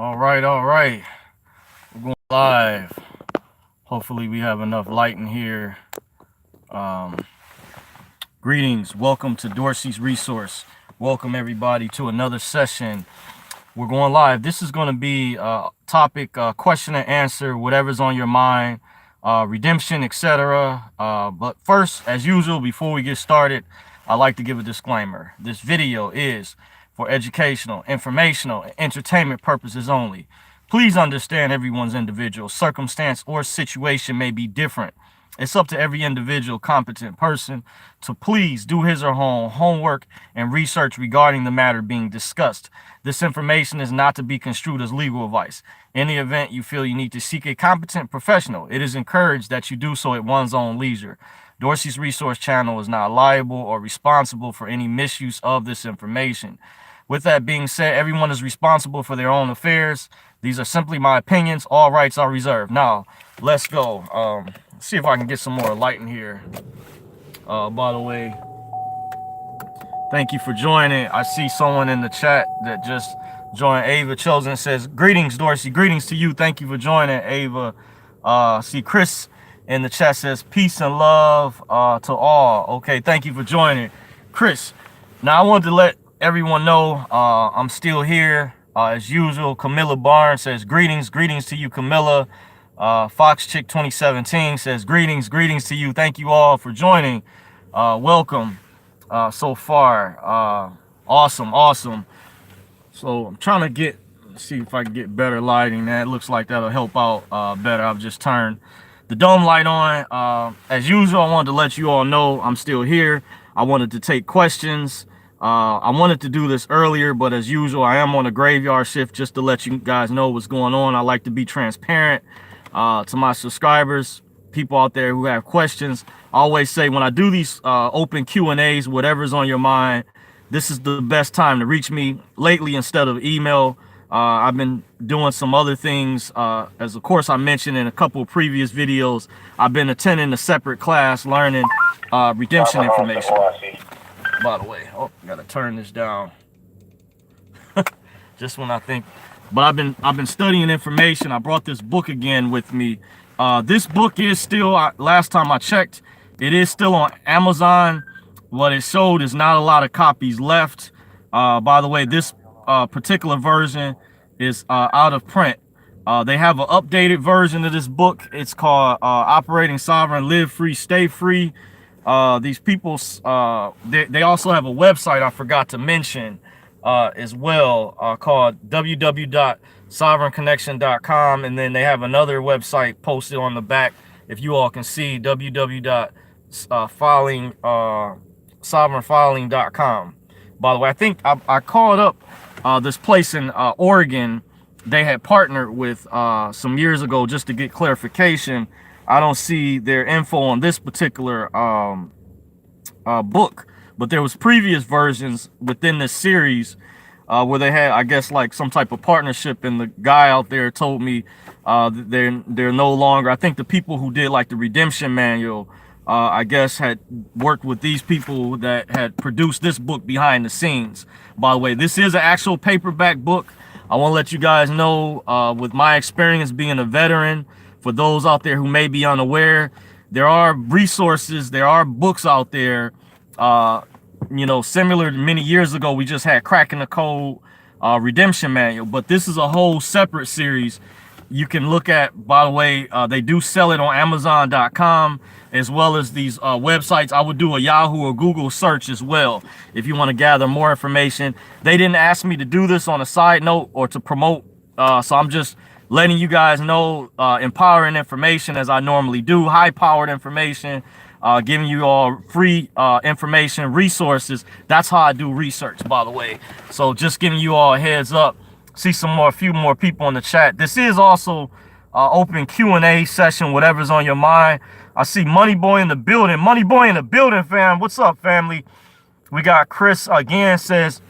All right, all right. We're going live. Hopefully, we have enough light in here. Um, Greetings. Welcome to Dorsey's Resource. Welcome, everybody, to another session. We're going live. This is going to be a topic, question and answer, whatever's on your mind, redemption, etc. But first, as usual, before we get started, I'd like to give a disclaimer. This video is for educational, informational, and entertainment purposes only. Please understand everyone's individual circumstance or situation may be different. It's up to every individual competent person to please do his or her homework and research regarding the matter being discussed. This information is not to be construed as legal advice. In the event you feel you need to seek a competent professional, it is encouraged that you do so at one's own leisure. Dorsey's Resource Channel is not liable or responsible for any misuse of this information. With that being said, everyone is responsible for their own affairs. These are simply my opinions. All rights are reserved. Now, let's go. See if I can get some more light in here. By the way, thank you for joining. I see someone in the chat that just joined. Ava Chosen says, greetings, Dorsey. Greetings to you. Thank you for joining, Ava. See Chris in the chat says, peace and love to all. Okay, thank you for joining, Chris. Now, I wanted to let everyone know I'm still here. As usual, Camilla Barnes says, greetings to you, Camilla. Fox Chick 2017 says, greetings to you. Thank you all for joining. Welcome so far. Awesome. So I'm trying to see if I can get better lighting. That looks like that'll help out better. I've just turned the dome light on. As usual, I wanted to let you all know I'm still here. I wanted to take questions. I wanted to do this earlier, but as usual, I am on a graveyard shift just to let you guys know what's going on. I like to be transparent to my subscribers, people out there who have questions. I always say when I do these open Q&As, whatever's on your mind, this is the best time to reach me. Lately, instead of email, I've been doing some other things. As of course I mentioned in a couple of previous videos, I've been attending a separate class learning redemption information. By the way, I gotta turn this down. Just when I think, but I've been studying information. I brought this book again with me. This book is still, last time I checked, it is still on Amazon. What it showed is not a lot of copies left. By the way, this particular version is out of print. They have an updated version of this book. It's called Operating Sovereign, Live Free, Stay Free. These people, they also have a website I forgot to mention as well, called www.sovereignconnection.com, and then they have another website posted on the back, if you all can see, www.sovereignfiling.com. By the way, I think I called up this place in Oregon. They had partnered with some years ago just to get clarification. I don't see their info on this particular book, but there was previous versions within this series where they had, I guess, like some type of partnership, and the guy out there told me they're no longer. I think the people who did like the redemption manual, I guess, had worked with these people that had produced this book behind the scenes. By the way, this is an actual paperback book. I want to let you guys know, with my experience being a veteran, for those out there who may be unaware, there are resources, there are books out there, similar to many years ago. We just had Cracking the Code redemption manual, but this is a whole separate series you can look at. By the way, they do sell it on Amazon.com as well as these websites. I would do a Yahoo or Google search as well if you want to gather more information. They didn't ask me to do this on a side note or to promote, so I'm just letting you guys know, empowering information as I normally do, high-powered information, giving you all free information, resources. That's how I do research, by the way. So just giving you all a heads up. See a few more people in the chat. This is also open Q&A session, whatever's on your mind. I see Money Boy in the building. Money Boy in the building, fam. What's up, family? We got Chris again, says,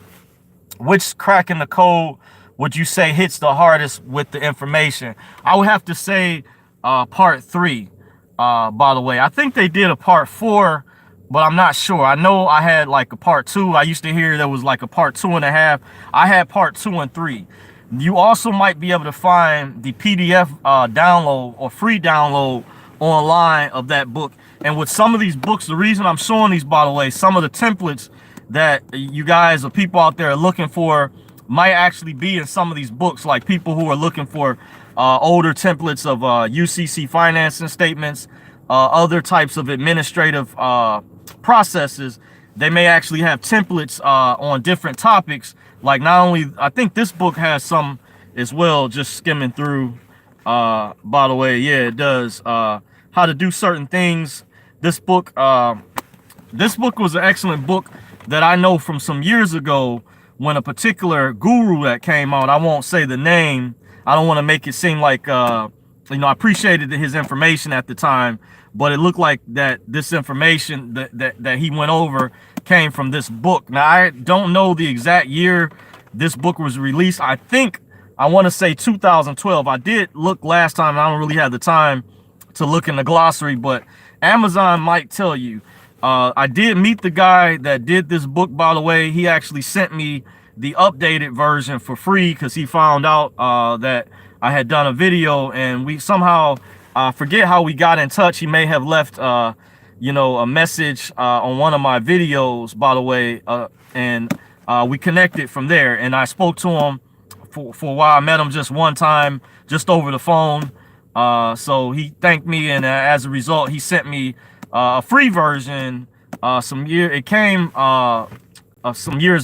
which Cracking the Code would you say hits the hardest with the information? I would have to say part 3. By the way, I think they did a part 4, but I'm not sure. I know I had like a part 2. I used to hear there was like a part 2.5. I had part 2 and 3. You also might be able to find the PDF download or free download online of that book. And with some of these books, the reason I'm showing these, by the way, some of the templates that you guys or people out there are looking for might actually be in some of these books, like people who are looking for older templates of UCC financing statements, other types of administrative processes. They may actually have templates on different topics. Like, not only, I think this book has some as well, just skimming through. By the way, yeah, it does. How to do certain things. This book was an excellent book that I know from some years ago when a particular guru that came out, I won't say the name. I don't want to make it seem like, I appreciated his information at the time, but it looked like that this information that he went over came from this book. Now, I don't know the exact year this book was released. I want to say 2012. I did look last time, and I don't really have the time to look in the glossary, but Amazon might tell you. I did meet the guy that did this book, by the way. He actually sent me the updated version for free because he found out that I had done a video, and we somehow forget how we got in touch. He may have left a message on one of my videos, by the way, and we connected from there. And I spoke to him for a while. I met him just one time, just over the phone. So he thanked me, and as a result, he sent me a free version. Some years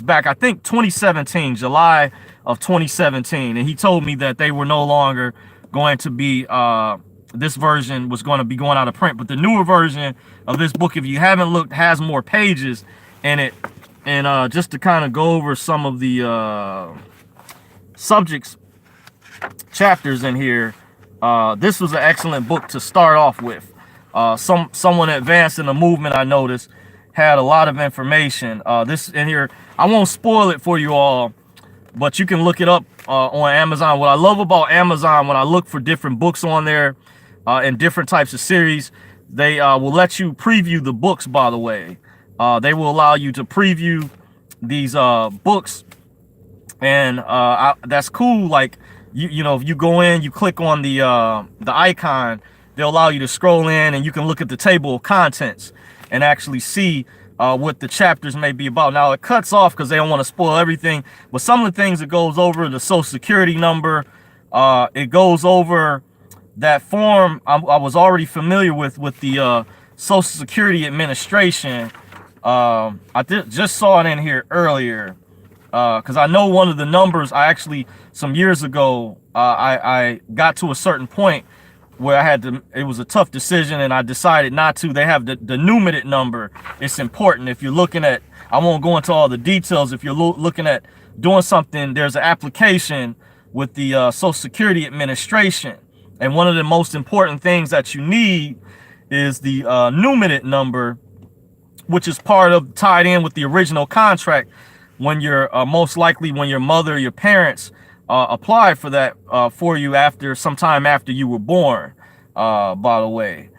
back, I think 2017, July of 2017, and he told me that they were no longer going to be. This version was going to be going out of print, but the newer version of this book, if you haven't looked, has more pages in it. And just to kind of go over some of the subjects, chapters in here, this was an excellent book to start off with. Someone advanced in the movement, I noticed, had a lot of information. This in here, I won't spoil it for you all, but you can look it up on Amazon. What I love about Amazon, when I look for different books on there and different types of series, they will let you preview the books, by the way. They will allow you to preview these books, and that's cool. Like, if you go in, you click on the icon, they'll allow you to scroll in, and you can look at the table of contents and actually see what the chapters may be about. Now, it cuts off because they don't want to spoil everything, but some of the things it goes over, the Social Security number, it goes over that form I was already familiar with the Social Security Administration. I just saw it in here earlier because I know one of the numbers. I actually, some years ago, I got to a certain point where I had to, it was a tough decision, and I decided not to. They have the NUMIDIT number. It's important. If you're looking at, I won't go into all the details. If you're looking at doing something, there's an application with the Social Security Administration. And one of the most important things that you need is the NUMIDIT number, which is tied in with the original contract when you're most likely when your mother or your parents applied for that for you sometime after you were born, by the way.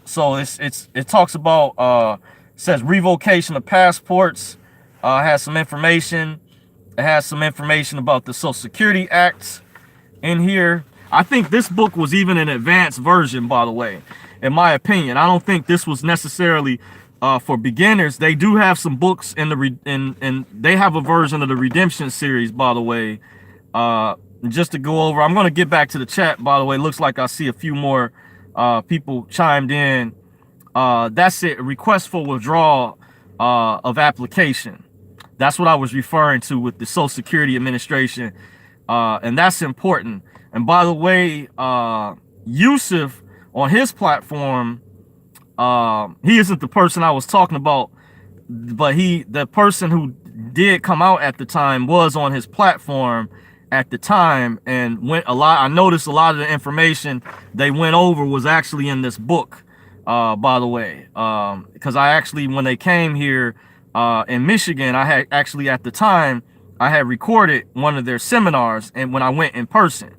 So it talks about says revocation of passports, has some information. It has some information about the Social Security Act in here. I think this book was even an advanced version, by the way, in my opinion. I don't think this was necessarily for beginners. They do have some books in the they have a version of the Redemption series, by the way. Just to go over, I'm going to get back to the chat, by the way. Looks like I see a few more people chimed in. That's it. Request for withdrawal of application. That's what I was referring to with the Social Security Administration, and that's important. And by the way, Yusuf on his platform, he isn't the person I was talking about, but the person who did come out at the time was on his platform at the time, and I noticed a lot of the information they went over was actually in this book, by the way, because I actually, when they came here in Michigan, I had actually at the time I had recorded one of their seminars, and when I went in person.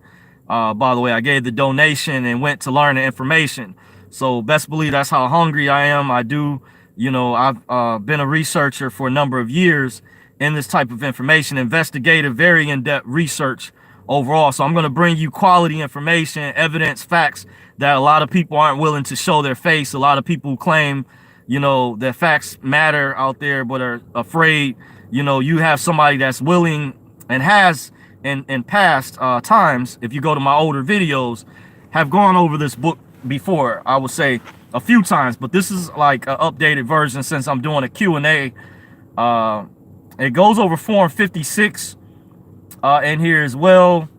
By the way, I gave the donation and went to learn the information. So best believe that's how hungry I am. I do, I've been a researcher for a number of years, in this type of information, investigative, very in-depth research overall. So I'm going to bring you quality information, evidence, facts that a lot of people aren't willing to show their face. A lot of people claim, you know, that facts matter out there, but are afraid. You know, you have somebody that's willing and has in past times, if you go to my older videos, have gone over this book before, I would say a few times, but this is like an updated version since I'm doing a Q&A. It goes over Form 56 in here as well.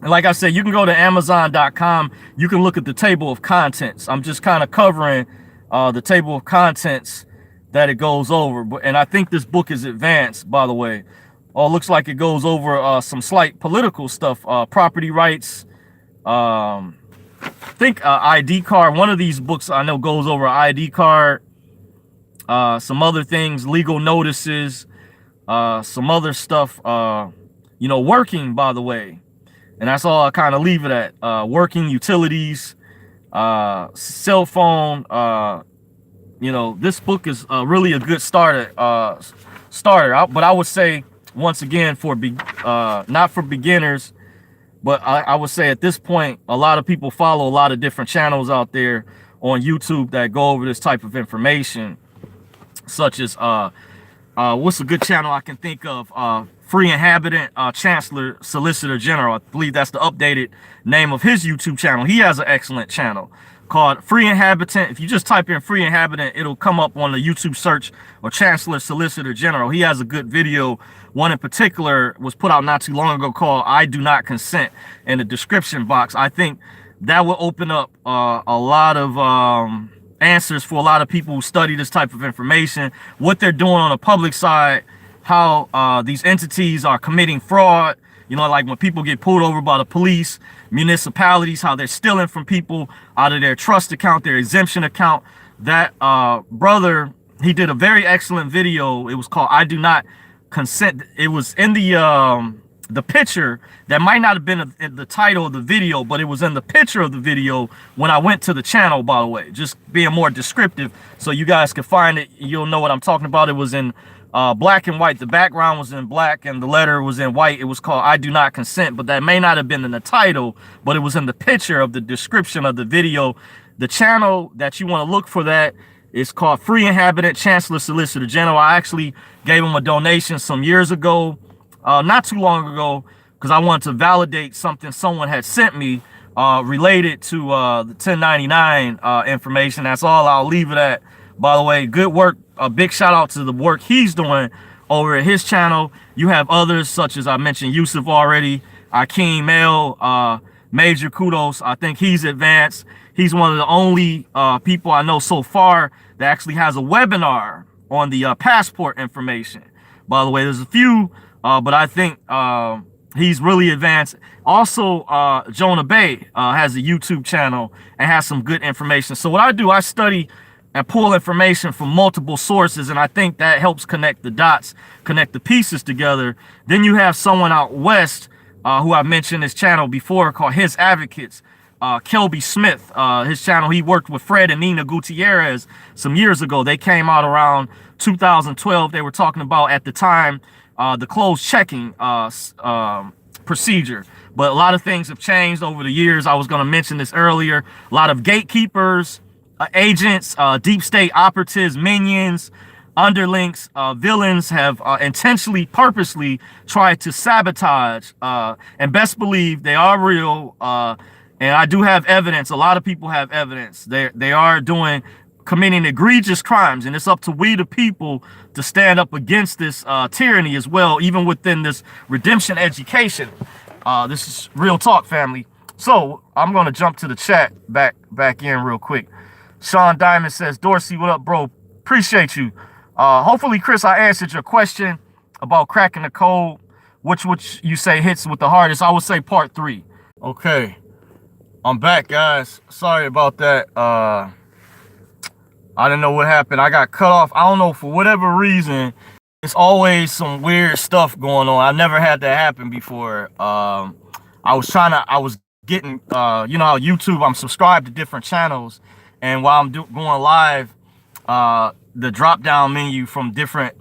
And like I said, you can go to Amazon.com. You can look at the table of contents. I'm just kind of covering the table of contents that it goes over. And I think this book is advanced, by the way. Oh, it looks like it goes over some slight political stuff, property rights. I think ID card. One of these books I know goes over ID card. Some other things, legal notices, some other stuff. You know, working, by the way. And that's all I kind of leave it at. Working utilities, cell phone. You know, this book is really a good starter. But I would say, once again, for not for beginners, but I would say at this point, a lot of people follow a lot of different channels out there on YouTube that go over this type of information, such as what's a good channel I can think of? Free Inhabitant, Chancellor Solicitor General. I believe that's the updated name of his YouTube channel. He has an excellent channel called Free Inhabitant. If you just type in Free Inhabitant, it'll come up on the YouTube search, or Chancellor Solicitor General. He has a good video. One in particular was put out not too long ago called I Do Not Consent, in the description box. I think that will open up a lot of answers for a lot of people who study this type of information, what they're doing on the public side, how these entities are committing fraud. You know, like when people get pulled over by the police, municipalities, how they're stealing from people out of their trust account, their exemption account. That brother, he did a very excellent video. It was called I Do Not Consent. It was in the picture that might not have been in the title of the video, but it was in the picture of the video when I went to the channel, by the way, just being more descriptive so you guys can find it. You'll know what I'm talking about. It was in black and white. The background was in black and the letter was in white. It was called I Do Not Consent, but that may not have been in the title, but it was in the picture of the description of the video. The channel that you want to look for that is called Free Inhabitant, Chancellor Solicitor General. I actually gave him a donation some years ago, not too long ago, because I wanted to validate something someone had sent me related to the 1099 information. That's all I'll leave it at. By the way, good work. A big shout out to the work he's doing over at his channel. You have others such as I mentioned Yusuf already, Akeem Mel, major kudos. I think he's advanced. He's one of the only people I know so far that actually has a webinar on the passport information. By the way, there's a few, but I think he's really advanced. Also, Jonah Bey has a YouTube channel and has some good information. So what I do, I study and pull information from multiple sources, and I think that helps connect the dots, connect the pieces together. Then you have someone out west who I mentioned his channel before called His Advocates, Kelby Smith. His channel, he worked with Fred and Nina Gutierrez some years ago. They came out around 2012. They were talking about, at the time, the closed checking procedure. But a lot of things have changed over the years. I was going to mention this earlier. A lot of gatekeepers, agents, deep state operatives, minions, underlings, villains have intentionally, purposely tried to sabotage, and best believe they are real. And I do have evidence. A lot of people have evidence. They are committing egregious crimes, and it's up to we the people to stand up against this tyranny as well, even within this redemption education. This is real talk, family. So I'm going to jump to the chat back in real quick. Sean Diamond says, Dorsey, what up, bro? Appreciate you. Hopefully, Chris, I answered your question about cracking the code. Which you say hits with the hardest? I would say part 3. Okay. I'm back, guys. Sorry about that. I didn't know what happened. I got cut off. I don't know, for whatever reason. It's always some weird stuff going on. I've never had that happen before. I was getting, you know how YouTube, I'm subscribed to different channels. And while I'm going live, the drop down menu from different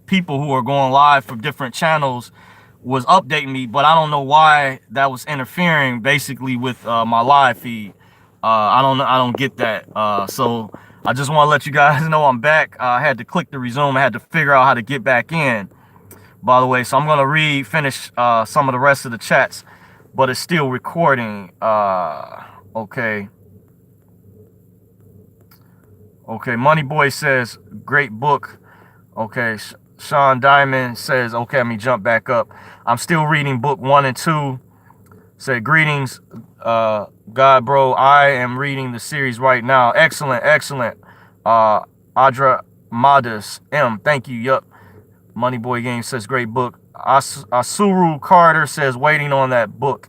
people who are going live from different channels was updating me, but I don't know why that was interfering basically with my live feed. I don't get that. So I just want to let you guys know I'm back. I had to click the resume. I had to figure out how to get back in, by the way. So I'm gonna finish some of the rest of the chats, but it's still recording. Okay. Okay, Money Boy says, great book. Okay, Sean Diamond says, okay, let me jump back up. I'm still reading book 1 and 2. Said, greetings, God, bro. I am reading the series right now. Excellent, excellent. Adra Modus M, thank you. Yup. Money Boy Game says, great book. Asuru Carter says, waiting on that book.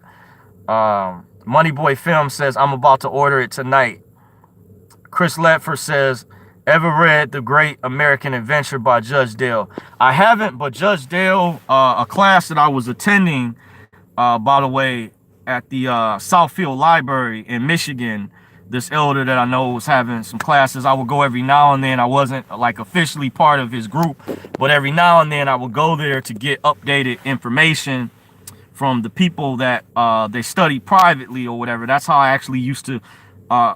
Money Boy Film says, I'm about to order it tonight. Chris Ledford says, ever read The Great American Adventure by Judge Dale? I haven't, but Judge Dale, a class that I was attending, by the way, at the Southfield Library in Michigan, this elder that I know was having some classes. I would go every now and then. I wasn't like officially part of his group, but every now and then I would go there to get updated information from the people that they studied privately or whatever. That's how I actually used to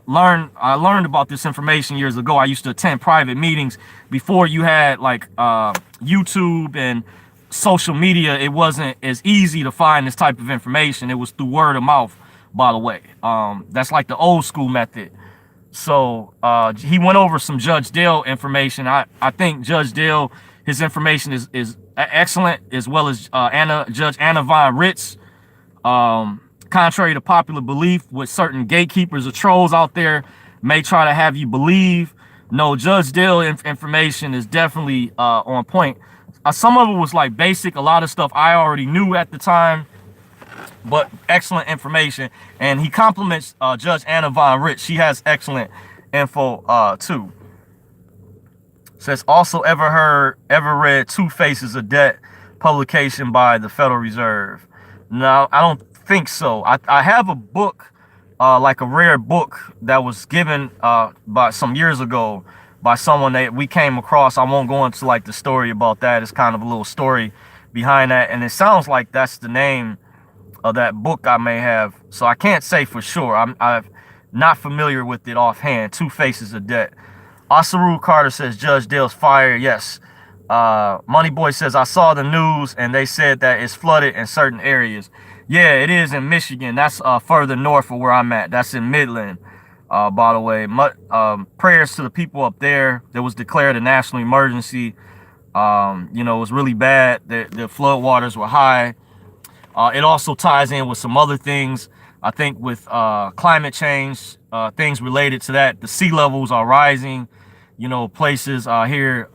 learn. I learned about this information years ago. I used to attend private meetings before you had like YouTube and social media. It wasn't as easy to find this type of information. It was through word of mouth, by the way. That's like the old school method. So he went over some Judge Dale information. I think Judge Dale, his information is excellent, as well as Judge Anna Von Ritz. Contrary to popular belief, with certain gatekeepers or trolls out there may try to have you believe, no, Judge Dale information is definitely on point. Some of it was like basic, a lot of stuff I already knew at the time, but excellent information. And he compliments Judge Anna Von Ritz. She has excellent info too. Says, also ever read Two Faces of Debt, publication by the Federal Reserve? No, I don't think so. I have a book, like a rare book that was given by some years ago by someone that we came across. I won't go into like the story about that. It's kind of a little story behind that, and it sounds like that's the name of that book I may have. So I can't say for sure. I'm not familiar with it offhand. Two Faces of Debt. Asaru Carter says, Judge Dale's fire. Yes. Money Boy says, I saw the news and they said that it's flooded in certain areas. Yeah, it is in Michigan. That's further north of where I'm at. That's in Midland, by the way. Prayers to the people up there. There was declared a national emergency. You know, it was really bad. The flood waters were high. It also ties in with some other things. I think with climate change, things related to that. The sea levels are rising. You know, places here,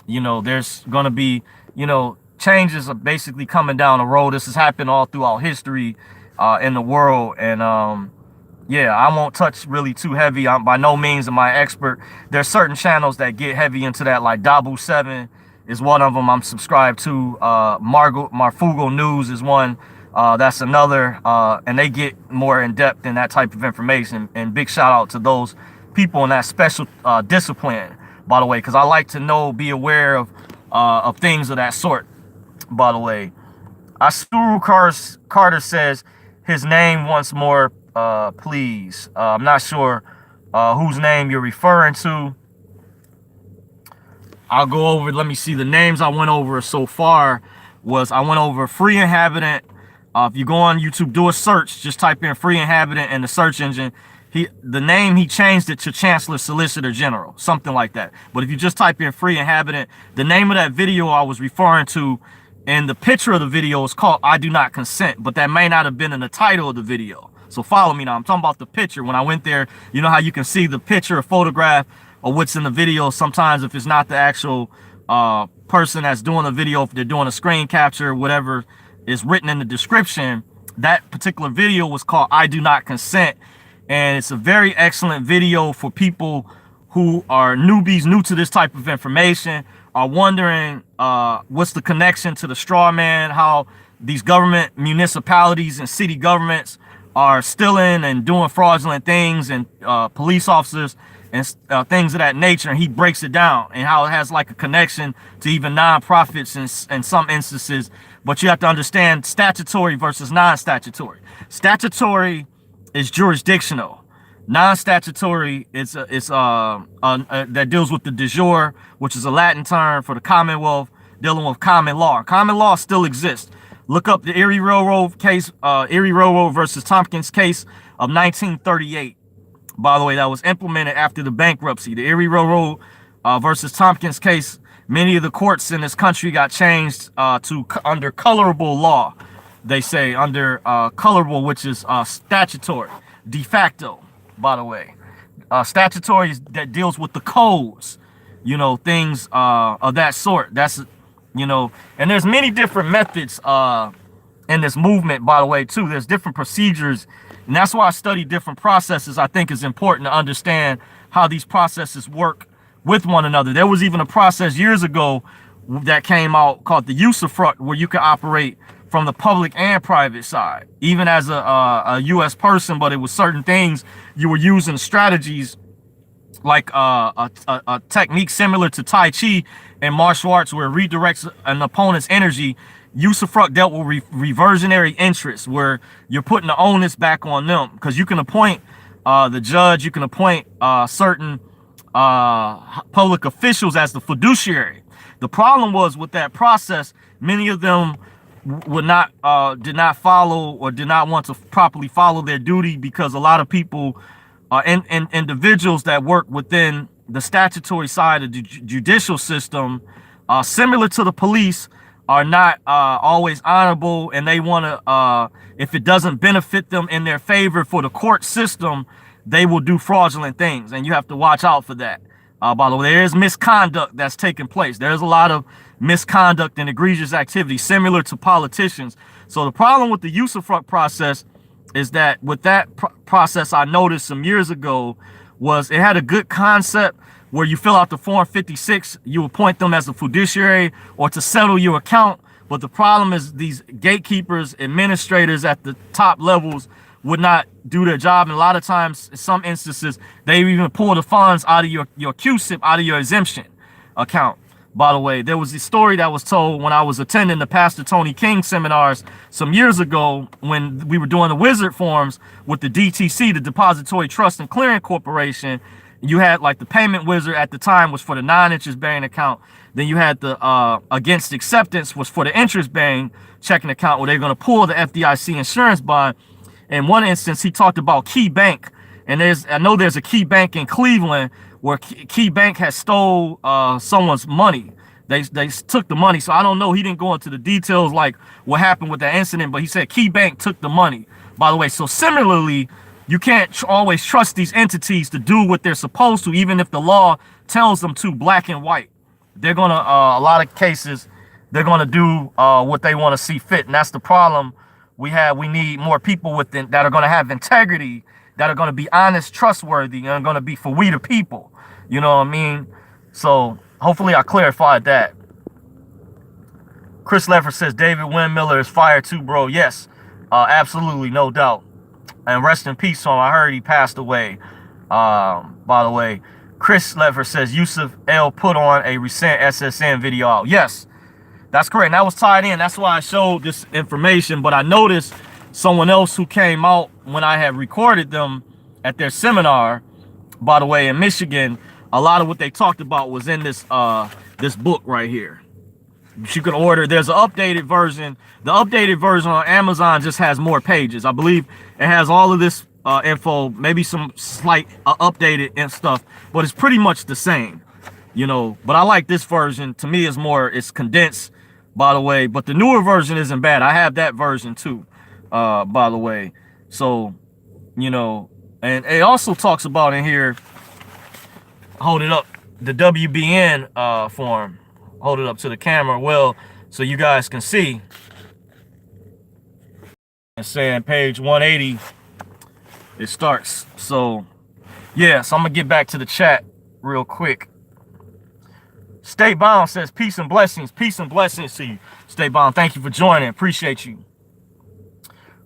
you know, there's going to be, you know, changes are basically coming down the road. This has happened all throughout history in the world. And yeah, I won't touch really too heavy. I'm by no means am I expert. There's certain channels that get heavy into that, like Dabu 7 is one of them I'm subscribed to. Marfugo News is one. That's another. And they get more in depth in that type of information. And big shout out to those people in that special discipline, by the way, because I like to know, be aware of things of that sort, by the way. Asuru Carter says his name once more, please. I'm not sure whose name you're referring to. I'll go over, let me see, the names I went over so far I went over Free Inhabitant. If you go on YouTube, do a search, just type in Free Inhabitant in the search engine. The name, he changed it to Chancellor Solicitor General, something like that. But if you just type in Free Inhabitant, the name of that video I was referring to, and the picture of the video is called I Do Not Consent, but that may not have been in the title of the video. So follow me now. I'm talking about the picture. When I went there, you know how you can see the picture or photograph of what's in the video. Sometimes if it's not the actual person that's doing the video, if they're doing a screen capture, whatever is written in the description, that particular video was called I Do Not Consent. And it's a very excellent video for people who are newbies, new to this type of information, are wondering what's the connection to the straw man, how these government, municipalities and city governments are stealing and doing fraudulent things, and police officers and things of that nature. And he breaks it down and how it has like a connection to even nonprofits in some instances. But you have to understand statutory versus non-statutory. Statutory is jurisdictional. Non-statutory is that deals with the de jure, which is a Latin term for the Commonwealth, dealing with common law. Common law still exists. Look up the Erie Railroad case, Erie Railroad versus Tompkins case of 1938. By the way, that was implemented after the bankruptcy. The Erie Railroad versus Tompkins case, many of the courts in this country got changed to under colorable law. They say under colorable, which is statutory, de facto, by the way. Statutory that deals with the codes, you know, things of that sort. That's, you know, and there's many different methods in this movement, by the way, too. There's different procedures, and that's why I study different processes. I think is important to understand how these processes work with one another. There was even a process years ago that came out called the usufruct, where you could operate from the public and private side, even as a U.S. person, but it was certain things you were using strategies like a technique similar to Tai Chi and martial arts, where it redirects an opponent's energy. Usufruct dealt with reversionary interest, where you're putting the onus back on them, because you can appoint the judge, you can appoint certain public officials as the fiduciary. The problem was with that process, many of them would not did not follow or did not want to properly follow their duty, because a lot of people and individuals that work within the statutory side of the judicial system, similar to the police, are not always honorable, and they want to, if it doesn't benefit them in their favor for the court system, they will do fraudulent things, and you have to watch out for that. By the way, there is misconduct that's taking place. There's a lot of misconduct and egregious activity similar to politicians. So the problem with the usufruct process is that with that process, I noticed some years ago, was it had a good concept where you fill out the form 56, you appoint them as a fiduciary or to settle your account. But the problem is these gatekeepers, administrators at the top levels would not do their job. And a lot of times, in some instances, they even pull the funds out of your QSIP, out of your exemption account. By the way, there was a story that was told when I was attending the Pastor Tony King seminars some years ago, when we were doing the wizard forms with the DTC, the Depository Trust and Clearing Corporation. You had like the payment wizard at the time was for the non-interest bearing account. Then you had the against acceptance was for the interest bearing checking account, where they're going to pull the FDIC insurance bond. In one instance, he talked about Key Bank, and I know there's a Key Bank in Cleveland where Key Bank has stole someone's money. They took the money. So I don't know. He didn't go into the details like what happened with that incident, but he said Key Bank took the money, by the way. So similarly, you can't always trust these entities to do what they're supposed to, even if the law tells them to, black and white. They're going to, a lot of cases, they're going to do what they want to see fit. And that's the problem we have. We need more people within that are going to have integrity, that are going to be honest, trustworthy, and are going to be for we the people. You know what I mean? So hopefully I clarified that. Chris Leffert says David Windmiller is fired too, bro. Yes, absolutely, no doubt. And rest in peace, son. I heard he passed away. By the way, Chris Leffert says Yusuf L put on a recent SSN video out. Yes, that's correct. And that was tied in. That's why I showed this information. But I noticed someone else who came out when I had recorded them at their seminar, by the way, in Michigan. A lot of what they talked about was in this this book right here. You can order. There's an updated version. The updated version on Amazon just has more pages. I believe it has all of this info, maybe some slight updated and stuff, but it's pretty much the same, you know. But I like this version. To me, it's condensed, by the way. But the newer version isn't bad. I have that version too, by the way. So, you know, and it also talks about in here. Hold it up, the WBN form. Hold it up to the camera, well, so you guys can see. And saying page 180, it starts. So, yeah, so I'm gonna get back to the chat real quick. Stay Bound says peace and blessings to you. Stay Bound, thank you for joining, appreciate you.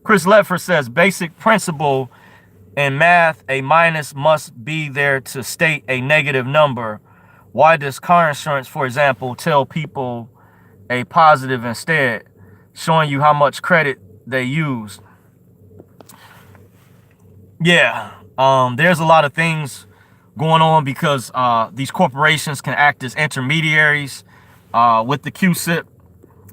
Chris Ledford says basic principle In math, a minus must be there to state a negative number. Why does car insurance, for example, tell people a positive instead, showing you how much credit they use? Yeah, there's a lot of things going on because these corporations can act as intermediaries with the QSIP,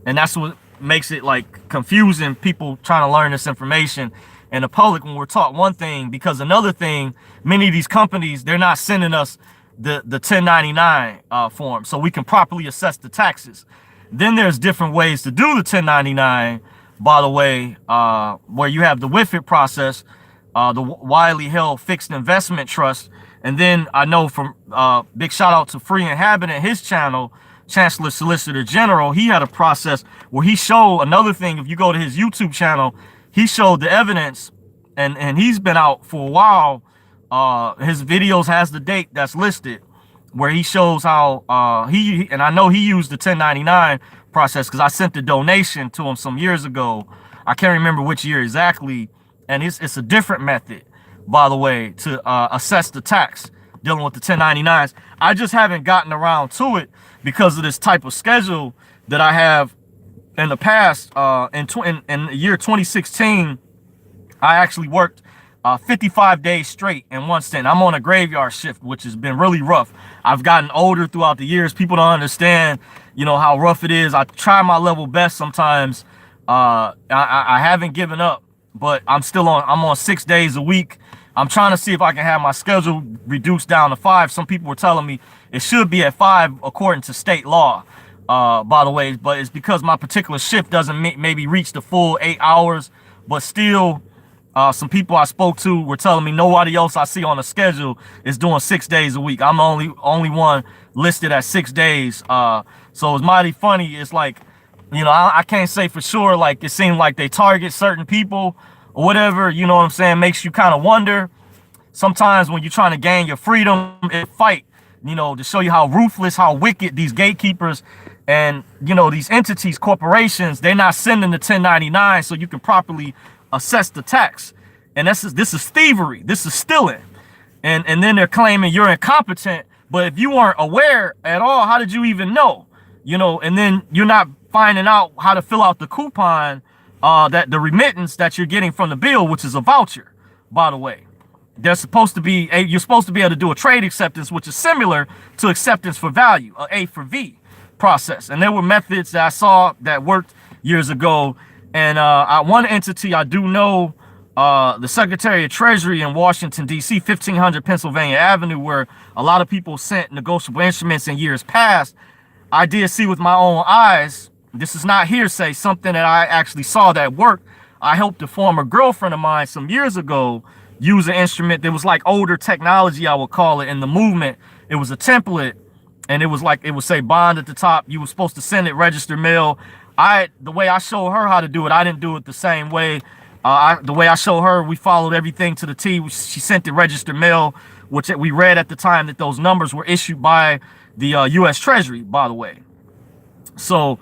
and that's what makes it like confusing people trying to learn this information in the public when we're taught one thing, because another thing, many of these companies, they're not sending us the 1099 form so we can properly assess the taxes. Then there's different ways to do the 1099, by the way, where you have the WIFIT process, the widely held fixed investment trust. And then I know from big shout out to Free Inhabitant, his channel, Chancellor Solicitor General, he had a process where he showed another thing. If you go to his YouTube channel, he showed the evidence, and he's been out for a while. His videos has the date that's listed, where he shows how and I know he used the 1099 process because I sent the donation to him some years ago. I can't remember which year exactly, and it's a different method, by the way, to assess the tax dealing with the 1099s. I just haven't gotten around to it because of this type of schedule that I have in the past. In the year 2016, I actually worked 55 days straight in one stint. I'm on a graveyard shift, which has been really rough. I've gotten older throughout the years. People don't understand, how rough it is. I try my level best sometimes. I haven't given up, but I'm on 6 days a week. I'm trying to see if I can have my schedule reduced down to 5. Some people were telling me it should be at 5 according to state law, by the way, but it's because my particular shift doesn't maybe reach the full 8 hours, but still, some people I spoke to were telling me nobody else I see on the schedule is doing 6 days a week. I'm the only one listed at 6 days. So it's mighty funny. It's like, I can't say for sure. Like, it seemed like they target certain people or whatever, you know what I'm saying? Makes you kind of wonder. Sometimes when you're trying to gain your freedom and fight, to show you how ruthless, how wicked these gatekeepers and, these entities, corporations, they're not sending the 1099 so you can properly assess the tax. And this is thievery. This is stealing. And then they're claiming you're incompetent. But if you weren't aware at all, how did you even know? And then you're not finding out how to fill out the coupon, that the remittance that you're getting from the bill, which is a voucher, by the way. You're supposed to be able to do a trade acceptance, which is similar to acceptance for value, A for V process. And there were methods that I saw that worked years ago. And one entity I do know, the Secretary of Treasury in Washington, D.C., 1500 Pennsylvania Avenue, where a lot of people sent negotiable instruments in years past. I did see with my own eyes, this is not hearsay, something that I actually saw that worked. I helped a former girlfriend of mine some years ago use an instrument that was like older technology, I would call it, in the movement. It was a template, and it was like, it would say bond at the top. You were supposed to send it registered mail. The way I showed her how to do it, I didn't do it the same way. The way I showed her, we followed everything to the T. She sent the registered mail, which we read at the time that those numbers were issued by the U.S. Treasury, by the way. So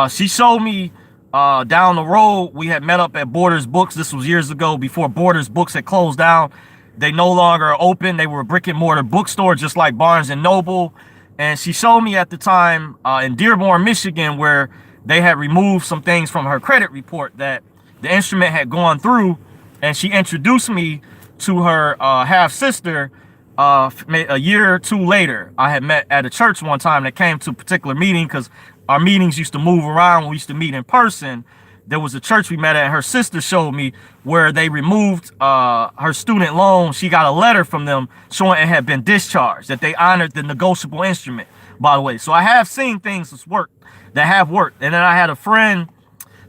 she showed me down the road. We had met up at Borders Books. This was years ago, before Borders Books had closed down. They no longer are open. They were a brick and mortar bookstore, just like Barnes and Noble. And she showed me at the time in Dearborn, Michigan, where they had removed some things from her credit report that the instrument had gone through. And she introduced me to her half sister a year or two later. I had met at a church one time that came to a particular meeting, because our meetings used to move around when we used to meet in person. There was a church we met at, and her sister showed me where they removed her student loan. She got a letter from them showing it had been discharged, that they honored the negotiable instrument, by the way. So I have seen things that have worked. And then I had a friend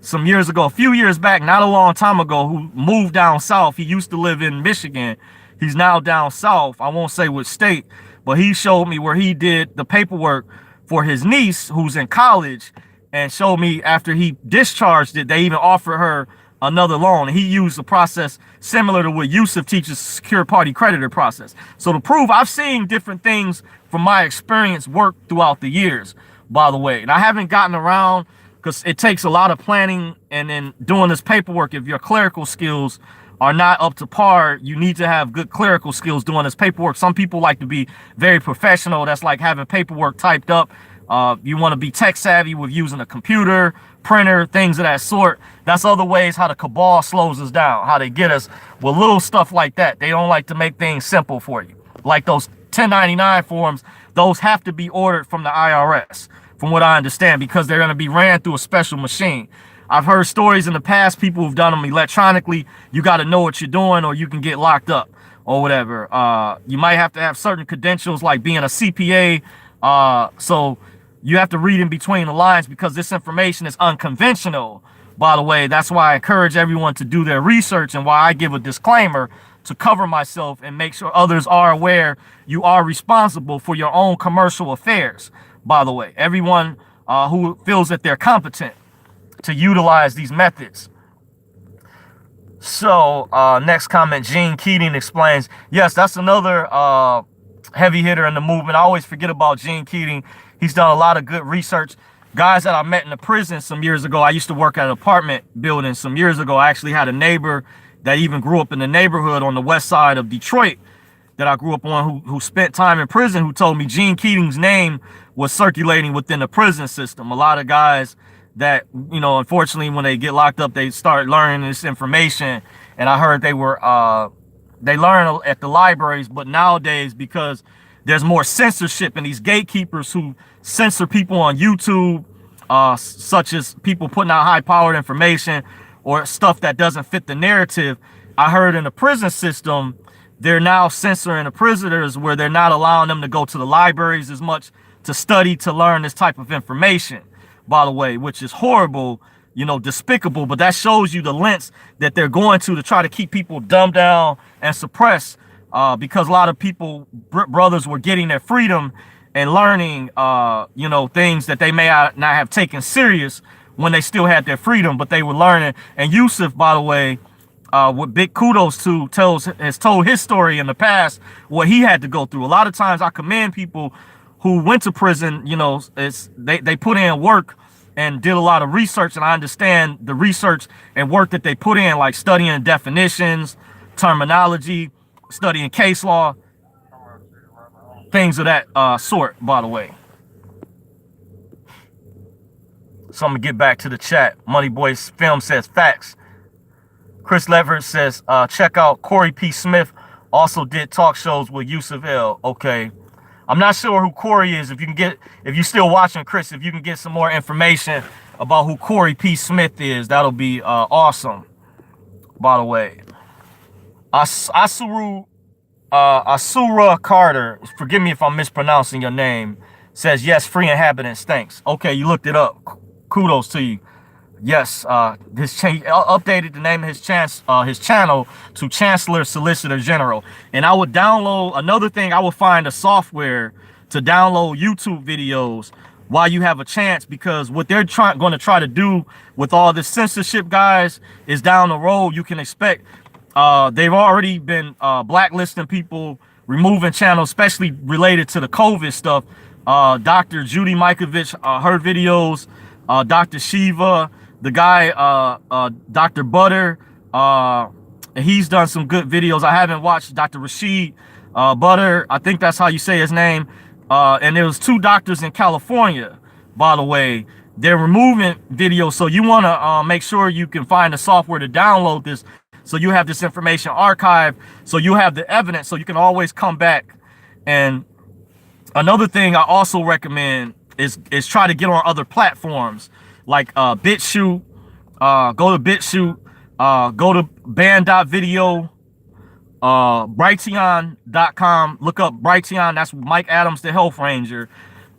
some years ago, a few years back, not a long time ago, who moved down south. He used to live in Michigan. He's now down south. I won't say which state, but he showed me where he did the paperwork for his niece who's in college, and showed me after he discharged it, they even offered her another loan. He used a process similar to what Yusuf teaches, secure party creditor process. So to prove, I've seen different things from my experience work throughout the years, by the way. And I haven't gotten around, because it takes a lot of planning and then doing this paperwork. If your clerical skills are not up to par, you need to have good clerical skills doing this paperwork. Some people like to be very professional. That's like having paperwork typed up. You want to be tech savvy with using a computer, printer, things of that sort. That's other ways how the cabal slows us down, how they get us with little stuff like that. They don't like to make things simple for you. Like those 1099 forms, those have to be ordered from the IRS, from what I understand, because they're going to be ran through a special machine. I've heard stories in the past, people who've done them electronically. You got to know what you're doing or you can get locked up or whatever. You might have to have certain credentials like being a CPA. So you have to read in between the lines because this information is unconventional, by the way. That's why I encourage everyone to do their research and why I give a disclaimer to cover myself and make sure others are aware you are responsible for your own commercial affairs, by the way. Everyone who feels that they're competent to utilize these methods. So next comment, Gene Keating explains, yes, that's another heavy hitter in the movement. I always forget about Gene Keating. He's done a lot of good research. Guys that I met in the prison some years ago, I used to work at an apartment building some years ago. I actually had a neighbor that even grew up in the neighborhood on the west side of Detroit that I grew up on who spent time in prison, who told me Gene Keating's name was circulating within the prison system. A lot of guys that, you know, unfortunately, when they get locked up, they start learning this information. And I heard they learn at the libraries, but nowadays, because there's more censorship and these gatekeepers who censor people on YouTube, such as people putting out high-powered information or stuff that doesn't fit the narrative. I heard in the prison system, they're now censoring the prisoners where they're not allowing them to go to the libraries as much to study, to learn this type of information, by the way, which is horrible, you know, despicable. But that shows you the lengths that they're going to try to keep people dumbed down and suppressed, because a lot of people, brothers, were getting their freedom and learning, you know, things that they may not have taken serious when they still had their freedom, but they were learning. And Yusuf, by the way, with big kudos to, has told his story in the past, what he had to go through. A lot of times I commend people who went to prison, you know, they put in work and did a lot of research, and I understand the research and work that they put in, like studying definitions, terminology, studying case law, things of that sort, by the way. So I'm gonna get back to the chat. Money Boy's Film says facts. Chris Leverett says, check out Corey P. Smith, also did talk shows with Yusuf L. Okay. I'm not sure who Corey is. If you're still watching, Chris, if you can get some more information about who Corey P. Smith is, that'll be awesome, by the way. Asura Carter, forgive me if I'm mispronouncing your name, says, yes, free inhabitants, thanks. Okay, you looked it up. Kudos to you. Yes, updated the name of his channel to Chancellor Solicitor General. And I would download, another thing, I would find a software to download YouTube videos while you have a chance, because what they're going to try to do with all this censorship, guys, is down the road you can expect. They've already been blacklisting people, removing channels, especially related to the COVID stuff. Dr. Judy Mikovits, her videos, Dr. Shiva, the guy, Dr. Butter, he's done some good videos. I haven't watched Dr. Rashid Butter. I think that's how you say his name. And there was 2 doctors in California, by the way. They're removing videos. So you want to make sure you can find the software to download this, so you have this information archived, so you have the evidence, so you can always come back. And another thing I also recommend is try to get on other platforms like BitChute. Go to BitChute, go to band.video, Brighteon.com. Look up Brighteon. That's Mike Adams, the Health Ranger.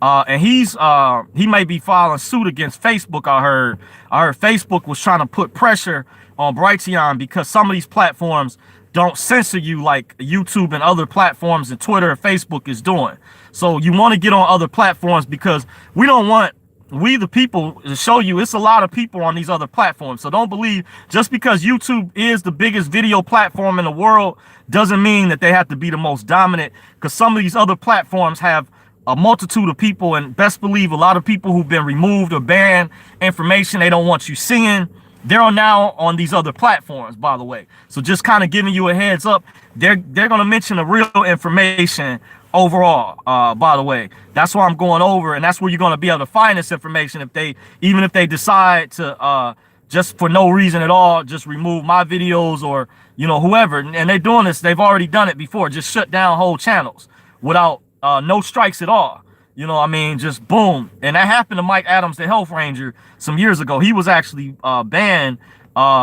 And he may be filing suit against Facebook. I heard Facebook was trying to put pressure on Brighteon because some of these platforms don't censor you like YouTube and other platforms and Twitter and Facebook is doing. So you want to get on other platforms, because we don't want, we the people, to show you it's a lot of people on these other platforms. So don't believe just because YouTube is the biggest video platform in the world doesn't mean that they have to be the most dominant, because some of these other platforms have a multitude of people, and best believe a lot of people who've been removed or banned information they don't want you seeing. they're now on these other platforms, by the way. So just kind of giving you a heads up, they're gonna mention the real information overall. By the way, that's why I'm going over, and that's where you're gonna be able to find this information if they, even if they decide to just for no reason at all, just remove my videos or, you know, whoever. And they're doing this, they've already done it before, just shut down whole channels without no strikes at all. You know what I mean? Just boom. And that happened to Mike Adams, the Health Ranger, some years ago. He was actually banned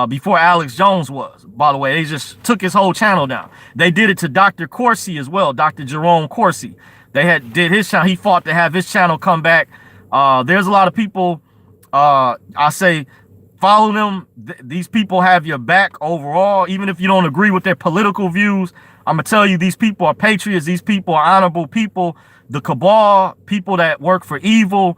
before Alex Jones was, by the way. They just took his whole channel down. They did it to Dr. Corsi as well, Dr. Jerome Corsi. They did his channel. He fought to have his channel come back. There's a lot of people, I say, follow them. These people have your back overall, even if you don't agree with their political views. I'm gonna tell you, these people are patriots. These people are honorable people. The cabal, people that work for evil,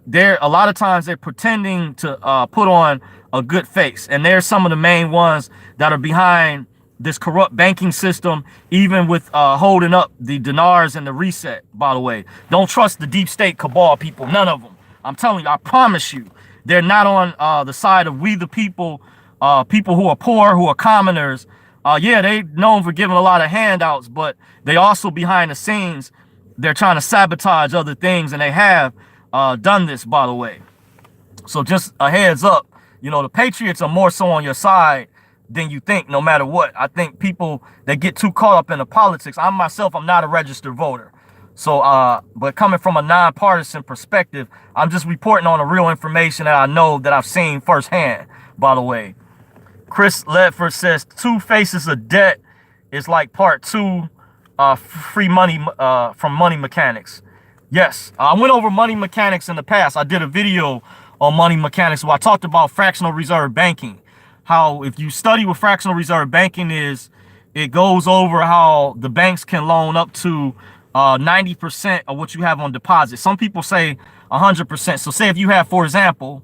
they're a lot of times they're pretending to put on a good face, and they're some of the main ones that are behind this corrupt banking system, even with holding up the dinars and the reset. By the way, don't trust the deep state cabal people, none of them. I'm telling you, I promise you, they're not on the side of we the people, people who are poor, who are commoners. Yeah, they known for giving a lot of handouts, but they also behind the scenes, they're trying to sabotage other things, and they have done this, by the way. So just a heads up, you know, the patriots are more so on your side than you think, no matter what. I think people, they get too caught up in the politics. I myself, I'm not a registered voter. So, but coming from a nonpartisan perspective, I'm just reporting on the real information that I know, that I've seen firsthand, by the way. Chris Ledford says, 2 Faces of Debt is like part 2 free money from Money Mechanics. Yes, I went over money mechanics in the past. I did a video on money mechanics where I talked about fractional reserve banking. How if you study what fractional reserve banking is, it goes over how the banks can loan up to 90% of what you have on deposit. Some people say 100%. So say if you have, for example,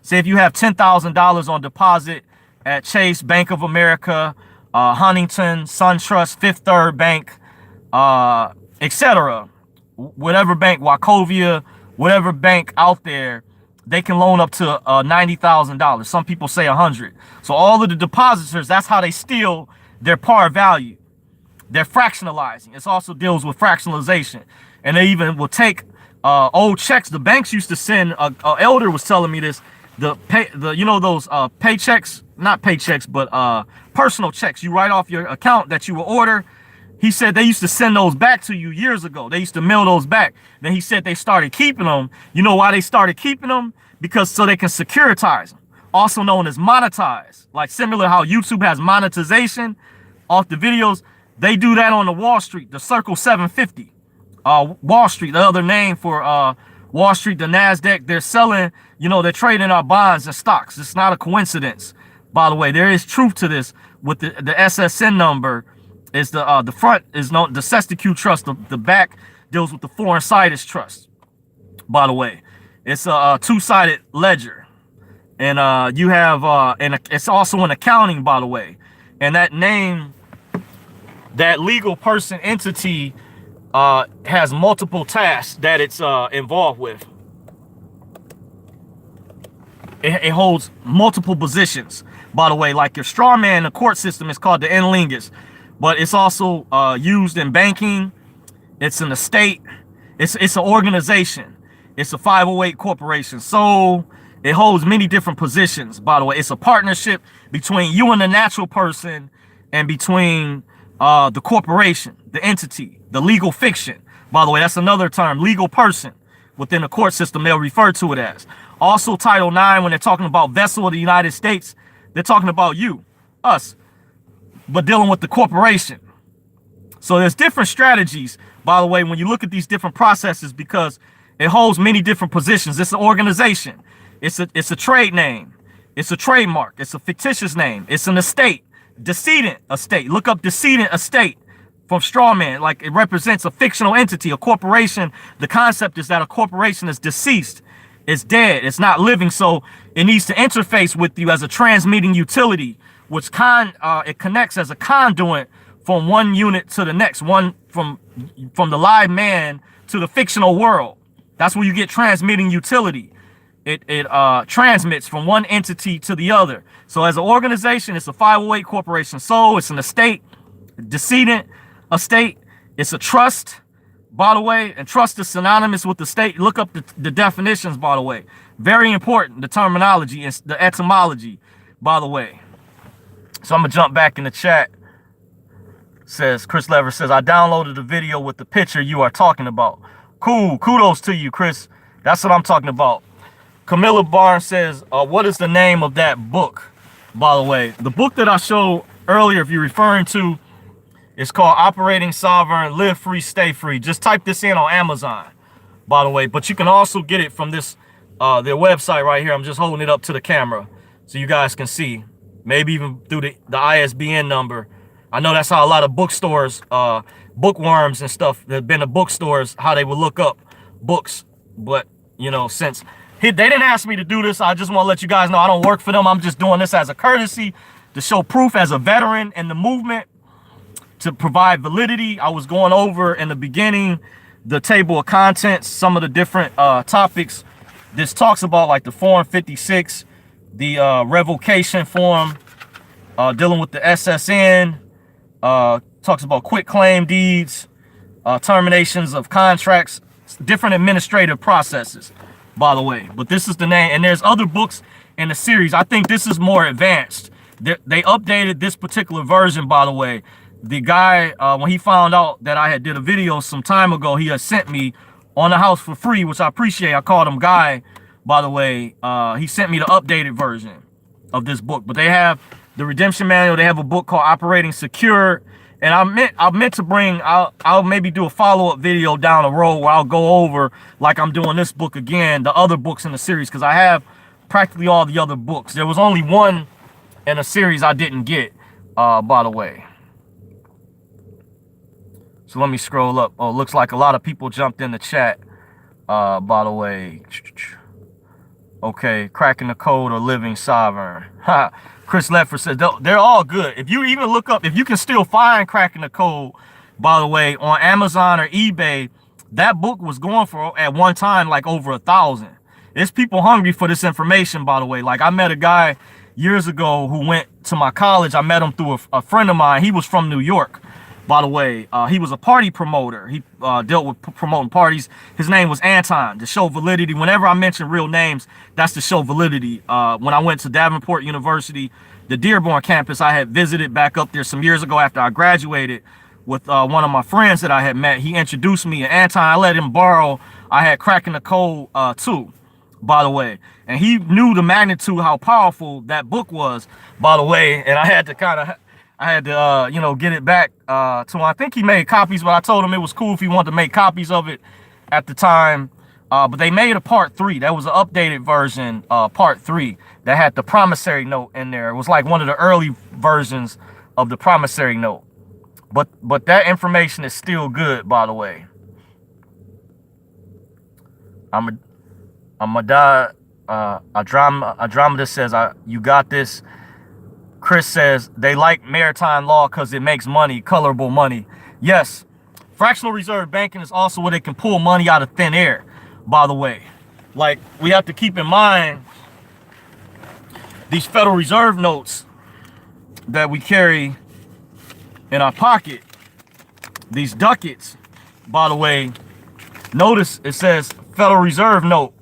say if you have $10,000 on deposit at Chase, Bank of America, Huntington, SunTrust, Fifth Third Bank, etc. Whatever bank, Wachovia, whatever bank out there, they can loan up to $90,000. Some people say 100. So all of the depositors, that's how they steal their par value. They're fractionalizing. It also deals with fractionalization, and they even will take old checks. The banks used to send. Elder was telling me this. You know those paychecks, not paychecks, but personal checks you write off your account that you will order. He said they used to send those back to you years ago. They used to mail those back. Then he said they started keeping them. You know why they started keeping them? Because so they can securitize them, also known as monetize. Like similar how YouTube has monetization off the videos, they do that on the Wall Street, the Circle 750. Wall Street, the other name for Wall Street, the NASDAQ. They're selling, you know, they're trading our bonds and stocks. It's not a coincidence. By the way, there is truth to this. With the SSN number, is the front is known the Sestacue Trust. The back deals with the Foreign Situs Trust. By the way, it's a two-sided ledger, and you have and it's also an accounting. By the way, and that name, that legal person entity, has multiple tasks that it's involved with. It holds multiple positions. By the way, like your straw man in the court system is called the en lingus. But it's also used in banking. It's an estate. It's an organization. It's a 508 corporation. So it holds many different positions, by the way. It's a partnership between you and the natural person and between the corporation, the entity, the legal fiction. By the way, that's another term, legal person. Within the court system, they'll refer to it as. Also, Title IX, when they're talking about vessel of the United States, they're talking about you, us, but dealing with the corporation. So there's different strategies, by the way, when you look at these different processes, because it holds many different positions. It's an organization. It's a trade name. It's a trademark. It's a fictitious name. It's an estate. Decedent estate. Look up decedent estate from Strawman. Like, it represents a fictional entity, a corporation. The concept is that a corporation is deceased. It's dead. It's not living. So it needs to interface with you as a transmitting utility, which it connects as a conduit from one unit to the next, one from the live man to the fictional world. That's where you get transmitting utility. it transmits from one entity to the other. So as an organization, it's a 508 corporation. So it's an estate, decedent estate. It's a trust, by the way, and trust is synonymous with the state. Look up the definitions, by the way. Very important, the terminology and the etymology, by the way. So I'm gonna jump back in the chat. Says Chris Lever says, I downloaded the video with the picture you are talking about. Cool, kudos to you, Chris. That's what I'm talking about. Camilla Barnes says, what is the name of that book, by the way? The book that I showed earlier, if you're referring to, is called Operating Sovereign, Live Free, Stay Free. Just type this in on Amazon, by the way. But you can also get it from this, their website right here. I'm just holding it up to the camera so you guys can see. Maybe even through the ISBN number. I know that's how a lot of bookstores, bookworms and stuff that have been to bookstores, how they would look up books. But, you know, since they didn't ask me to do this, I just want to let you guys know I don't work for them. I'm just doing this as a courtesy to show proof as a veteran in the movement, to provide validity. I was going over in the beginning the table of contents, some of the different topics. This talks about like the Form 56, the revocation form, dealing with the SSN, talks about quit claim deeds, terminations of contracts, different administrative processes, by the way. But this is the name, and there's other books in the series. I think this is more advanced. They updated this particular version, by the way. The guy, when he found out that I had did a video some time ago, he had sent me on the house for free, which I appreciate. I called him Guy, by the way. He sent me the updated version of this book. But they have the redemption manual. They have a book called Operating Secure. And I meant to bring, I'll maybe do a follow-up video down the road where I'll go over, like I'm doing this book again, the other books in the series, because I have practically all the other books. There was only one in a series I didn't get, by the way. So let me scroll up. Oh, looks like a lot of people jumped in the chat, by the way. Okay, Cracking the Code or Living Sovereign. Chris Ledford says, they're all good. If you even look up, if you can still find Cracking the Code, by the way, on Amazon or eBay, that book was going for, at one time, like over 1,000. There's people hungry for this information, by the way. Like, I met a guy years ago who went to my college. I met him through a friend of mine. He was from New York, by the way. He was a party promoter. He dealt with promoting parties. His name was Anton, to show validity. Whenever I mention real names, that's to show validity. When I went to Davenport University, the Dearborn campus, I had visited back up there some years ago after I graduated with one of my friends that I had met. He introduced me, and Anton, I let him borrow. I had Cracking the Code too, by the way. And he knew the magnitude, how powerful that book was, by the way. And I had to you know, get it back to him. I think he made copies, but I told him it was cool if he wanted to make copies of it at the time. But they made a part 3. That was an updated version, part 3, that had the promissory note in there. It was like one of the early versions of the promissory note. But that information is still good, by the way. Andromeda says, you got this. Chris says, they like maritime law because it makes money, colorable money. Yes, fractional reserve banking is also where they can pull money out of thin air, by the way. Like, we have to keep in mind these Federal Reserve notes that we carry in our pocket, these ducats, by the way. Notice it says Federal Reserve note.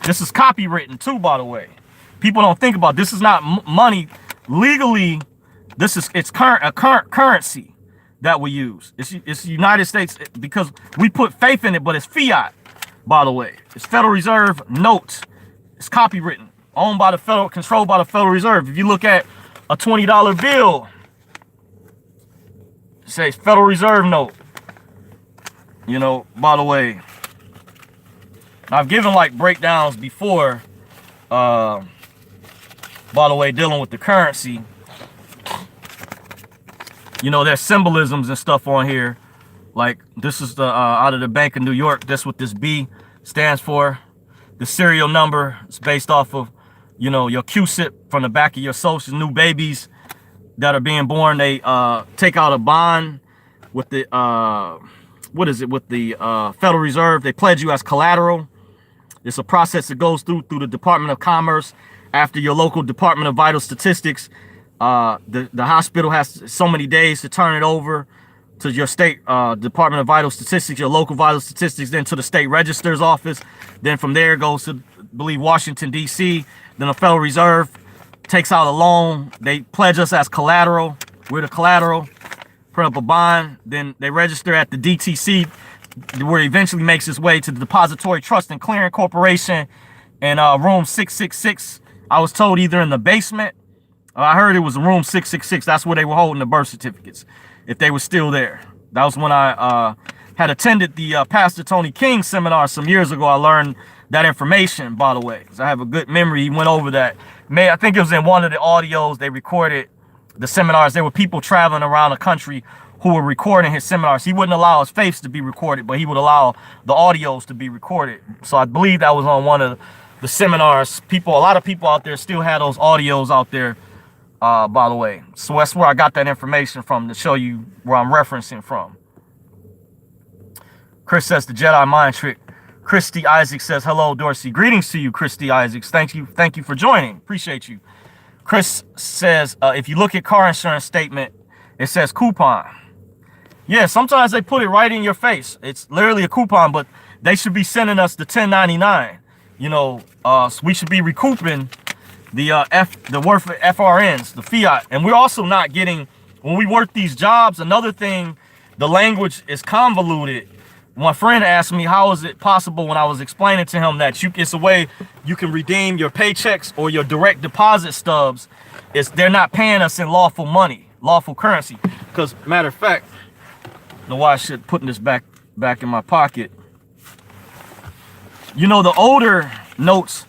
This is copywritten too, by the way. People don't think about this. Is not money. Legally, it's a current currency that we use. It's United States because we put faith in it, but it's fiat, by the way. It's Federal Reserve notes. It's copywritten, owned by the federal, controlled by the Federal Reserve. If you look at a $20 bill, it says Federal Reserve note. You know, by the way, I've given like breakdowns before, by the way, dealing with the currency. You know, there's symbolisms and stuff on here. Like, this is the out of the Bank of New York. That's what this B stands for. The serial number is based off of, you know, your QSIP from the back of your social. New babies that are being born, they take out a bond with the, with the Federal Reserve. They pledge you as collateral. It's a process that goes through the Department of Commerce after your local Department of Vital Statistics. The hospital has so many days to turn it over to your state Department of Vital Statistics, your local vital statistics, then to the state register's office. Then from there it goes to, I believe, Washington, D.C. Then the Federal Reserve takes out a loan. They pledge us as collateral. We're the collateral. Print up a bond. Then they register at the DTC, where it eventually makes its way to the Depository Trust and Clearing Corporation in room 666. I was told either in the basement. I heard it was room 666. That's where they were holding the birth certificates, if they were still there. That was when I had attended the Pastor Tony King seminar some years ago. I learned that information, by the way, because I have a good memory. He went over that. I think it was in one of the audios they recorded the seminars. There were people traveling around the country who were recording his seminars. He wouldn't allow his face to be recorded, but he would allow the audios to be recorded. So I believe that was on one of the seminars. A lot of people out there still had those audios out there, by the way. So that's where I got that information from, to show you where I'm referencing from. Chris says the Jedi mind trick. Christy Isaac says, hello, Dorsey. Greetings to you, Christy Isaacs. Thank you for joining. Appreciate you. Chris says, if you look at car insurance statement, it says coupon. Yeah, sometimes they put it right in your face. It's literally a coupon, but they should be sending us the 1099. You know, so we should be recouping the worth of FRNs, the fiat. And we're also not getting, when we work these jobs, another thing, the language is convoluted. My friend asked me, how is it possible, when I was explaining to him that it's a way you can redeem your paychecks or your direct deposit stubs. They're not paying us in lawful money, lawful currency. Because matter of fact, I don't know why I should putting this back in my pocket. You know, the older notes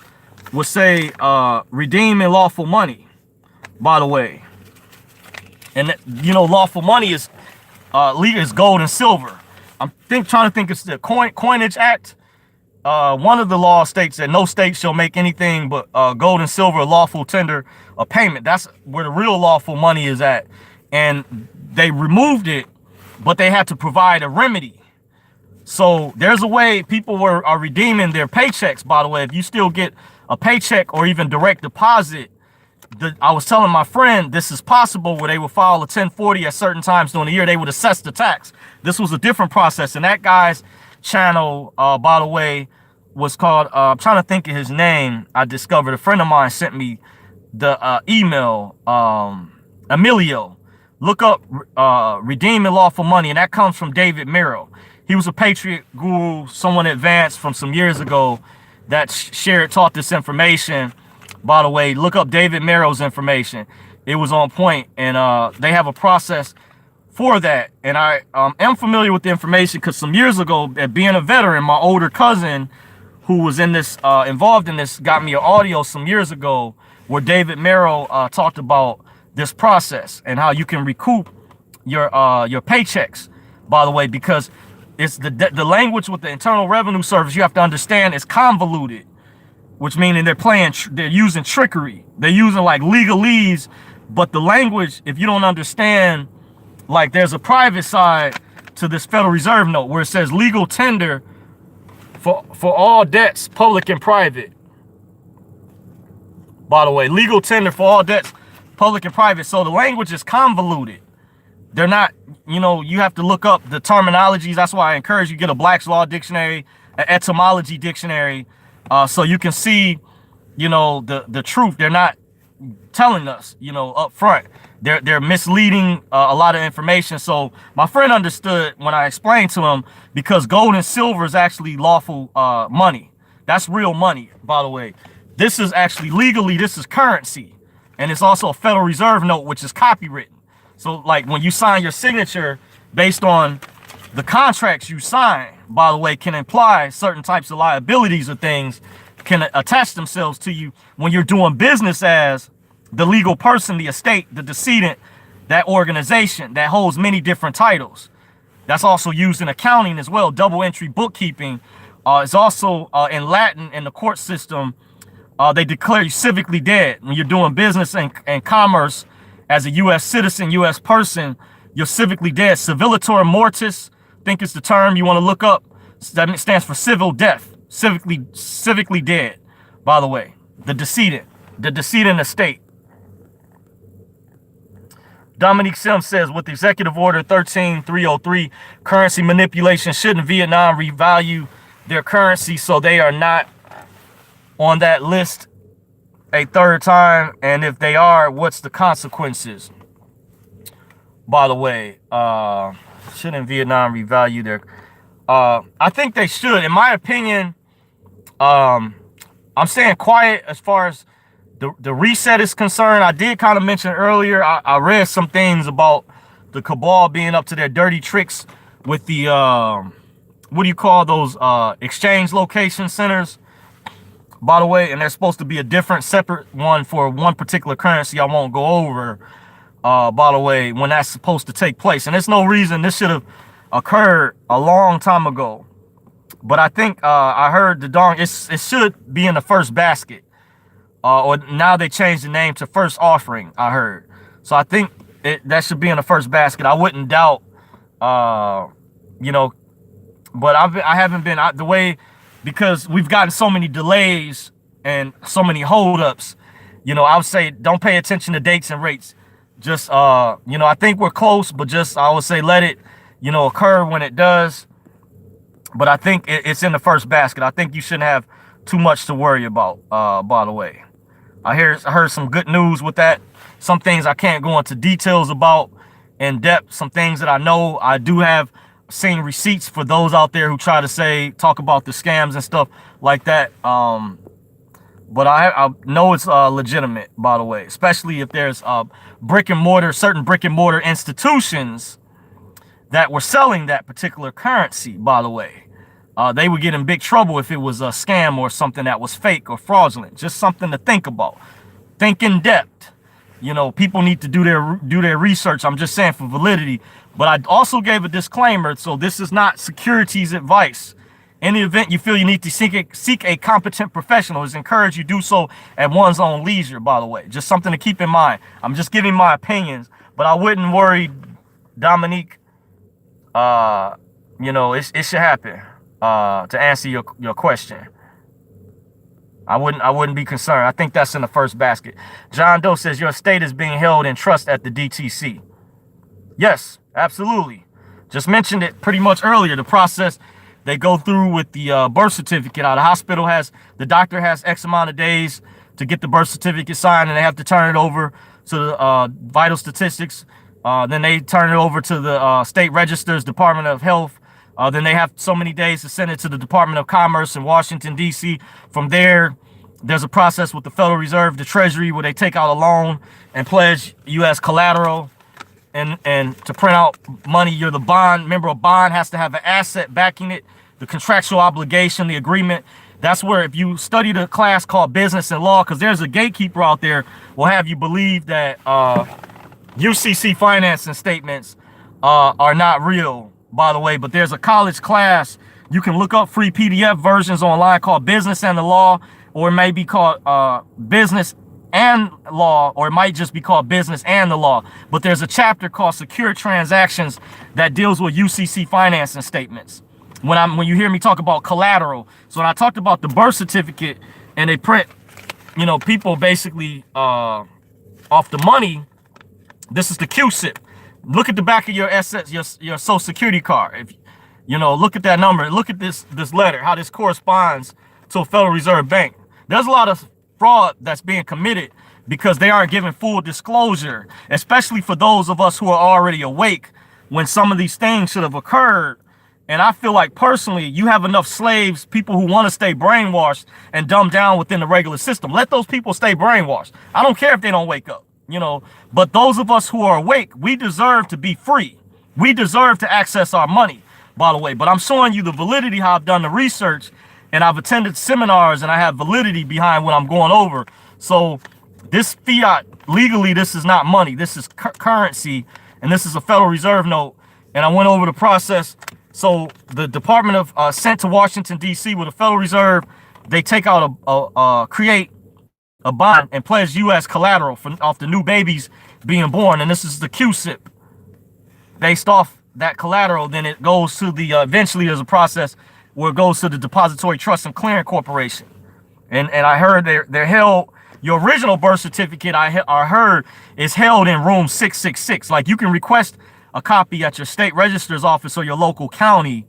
would say redeem in lawful money, by the way. And you know, lawful money is legal is gold and silver. I'm trying to think it's the Coinage Act. One of the laws states that no state shall make anything but gold and silver lawful tender of payment. That's where the real lawful money is at. And they removed it, but they had to provide a remedy. So there's a way people are redeeming their paychecks, by the way. If you still get a paycheck or even direct deposit, I was telling my friend this is possible, where they would file a 1040 at certain times during the year. They would assess the tax. This was a different process. And that guy's channel, by the way, was called, I'm trying to think of his name. I discovered a friend of mine sent me the email, Emilio. Look up Redeeming Lawful Money, and that comes from David Merrill. He was a Patriot guru, someone advanced from some years ago that taught this information. By the way, look up David Merrill's information. It was on point, and they have a process for that. And I am familiar with the information because some years ago, being a veteran, my older cousin who was in this, involved in this, got me an audio some years ago where David Merrill talked about this process and how you can recoup your paychecks, by the way, because it's the language with the Internal Revenue Service, you have to understand, is convoluted, which meaning they're using trickery. They're using like legalese, but the language, if you don't understand, like there's a private side to this Federal Reserve note where it says legal tender for all debts, public and private. By the way, legal tender for all debts, public and private. So the language is convoluted. They're not, you know, you have to look up the terminologies. That's why I encourage you to get a Black's Law Dictionary, an etymology dictionary, so you can see, you know, the truth. They're not telling us, you know, up front. They're misleading a lot of information. So my friend understood when I explained to him, because gold and silver is actually lawful money. That's real money, by the way. This is actually legally, this is currency. And it's also a Federal Reserve note, which is copywritten. So like when you sign your signature based on the contracts you sign, by the way, can imply certain types of liabilities or things can attach themselves to you when you're doing business as the legal person, the estate, the decedent, that organization that holds many different titles. That's also used in accounting as well. Double entry bookkeeping is also in Latin in the court system. They declare you civically dead when you're doing business and commerce as a U.S. citizen, U.S. person. You're civically dead. Civilitor mortis, I think it's the term you want to look up. That stands for civil death. civically dead, by the way. The decedent estate. Dominique Sims says, with Executive Order 13303, currency manipulation, shouldn't Vietnam revalue their currency so they are not on that list a third time? And if they are, what's the consequences? By the way, shouldn't Vietnam revalue their... I think they should. In my opinion, I'm staying quiet as far as the reset is concerned. I did kind of mention earlier, I read some things about the cabal being up to their dirty tricks with the, what do you call those, exchange location centers, by the way, and there's supposed to be a different separate one for one particular currency I won't go over, by the way, when that's supposed to take place. And there's no reason this should have occurred a long time ago. But I think I heard the dong, it should be in the first basket. Or now they changed the name to first offering, I heard. So I think that should be in the first basket. I wouldn't doubt, you know, but I haven't been the way, because we've gotten so many delays and so many holdups. You know, I would say don't pay attention to dates and rates. Just, you know, I think we're close, but just, I would say let it, you know, occur when it does. But I think it's in the first basket. I think you shouldn't have too much to worry about, by the way. I heard some good news with that. Some things I can't go into details about in depth. Some things that I know. I do have seen receipts for those out there who try to talk about the scams and stuff like that. But I know it's legitimate, by the way, especially if there's certain brick and mortar institutions that were selling that particular currency, by the way. They would get in big trouble if it was a scam or something that was fake or fraudulent. Just something to think about. Think in depth. You know, people need to do their research. I'm just saying for validity. But I also gave a disclaimer, so this is not securities advice. In the event you feel you need to seek a competent professional, it's encouraged you do so at one's own leisure, by the way. Just something to keep in mind. I'm just giving my opinions, but I wouldn't worry, Dominique. You know, it should happen. To answer your question, I wouldn't be concerned. I think that's in the first basket. John Doe says your estate is being held in trust at the DTC. Yes, absolutely. Just mentioned it pretty much earlier. The process they go through with the birth certificate. The hospital the doctor has X amount of days to get the birth certificate signed, and they have to turn it over to the vital statistics. Then they turn it over to the state registers, Department of Health. Then they have so many days to send it to the Department of Commerce in Washington, D.C. From there, there's a process with the Federal Reserve, the Treasury, where they take out a loan and pledge you as collateral. And to print out money, you're the bond. Remember, a bond has to have an asset backing it, the contractual obligation, the agreement. That's where, if you study the class called Business and Law, because there's a gatekeeper out there, will have you believe that UCC financing statements are not real, by the way. But there's a college class. You can look up free PDF versions online called Business and the Law, or it may be called Business and Law, or it might just be called Business and the Law. But there's a chapter called Secure Transactions that deals with UCC financing statements. When you hear me talk about collateral, so when I talked about the birth certificate and they print, you know, people basically off the money, this is the QSIP. Look at the back of your assets, your Social Security card. If you know, look at that number. Look at this letter, how this corresponds to a Federal Reserve Bank. There's a lot of fraud that's being committed because they aren't giving full disclosure, especially for those of us who are already awake when some of these things should have occurred. And I feel like personally, you have enough slaves, people who want to stay brainwashed and dumbed down within the regular system. Let those people stay brainwashed. I don't care if they don't wake up, you know, but those of us who are awake, we deserve to be free. We deserve to access our money, by the way. But I'm showing you the validity, how I've done the research, and I've attended seminars, and I have validity behind what I'm going over. So this fiat, legally, this is not money. This is currency, and this is a Federal Reserve note. And I went over the process. So the Department of sent to Washington, D.C. with the Federal Reserve, they take out create a bond and pledge U.S. collateral off the new babies being born. And this is the QSIP. Based off that collateral, then it goes to the, eventually there's a process or it goes to the Depository Trust and Clearing Corporation. And I heard they're held. Your original birth certificate, I heard, is held in room 666. Like, you can request a copy at your state registrar's office or your local county.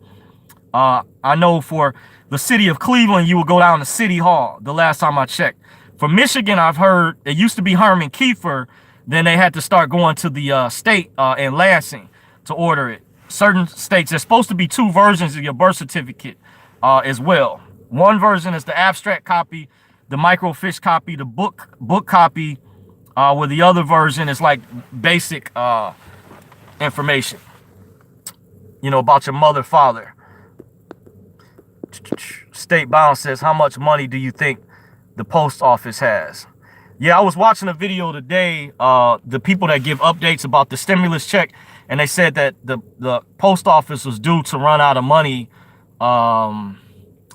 I know for the city of Cleveland, you would go down to City Hall the last time I checked. For Michigan, I've heard it used to be Herman Kiefer. Then they had to start going to the state in Lansing to order it. Certain states, there's supposed to be 2 versions of your birth certificate as well. One version is the abstract copy, the microfiche copy, the book copy, where the other version is like basic information, you know, about your mother, father. State Bound says, how much money do you think the post office has? Yeah, I was watching a video today, the people that give updates about the stimulus check, and they said that the post office was due to run out of money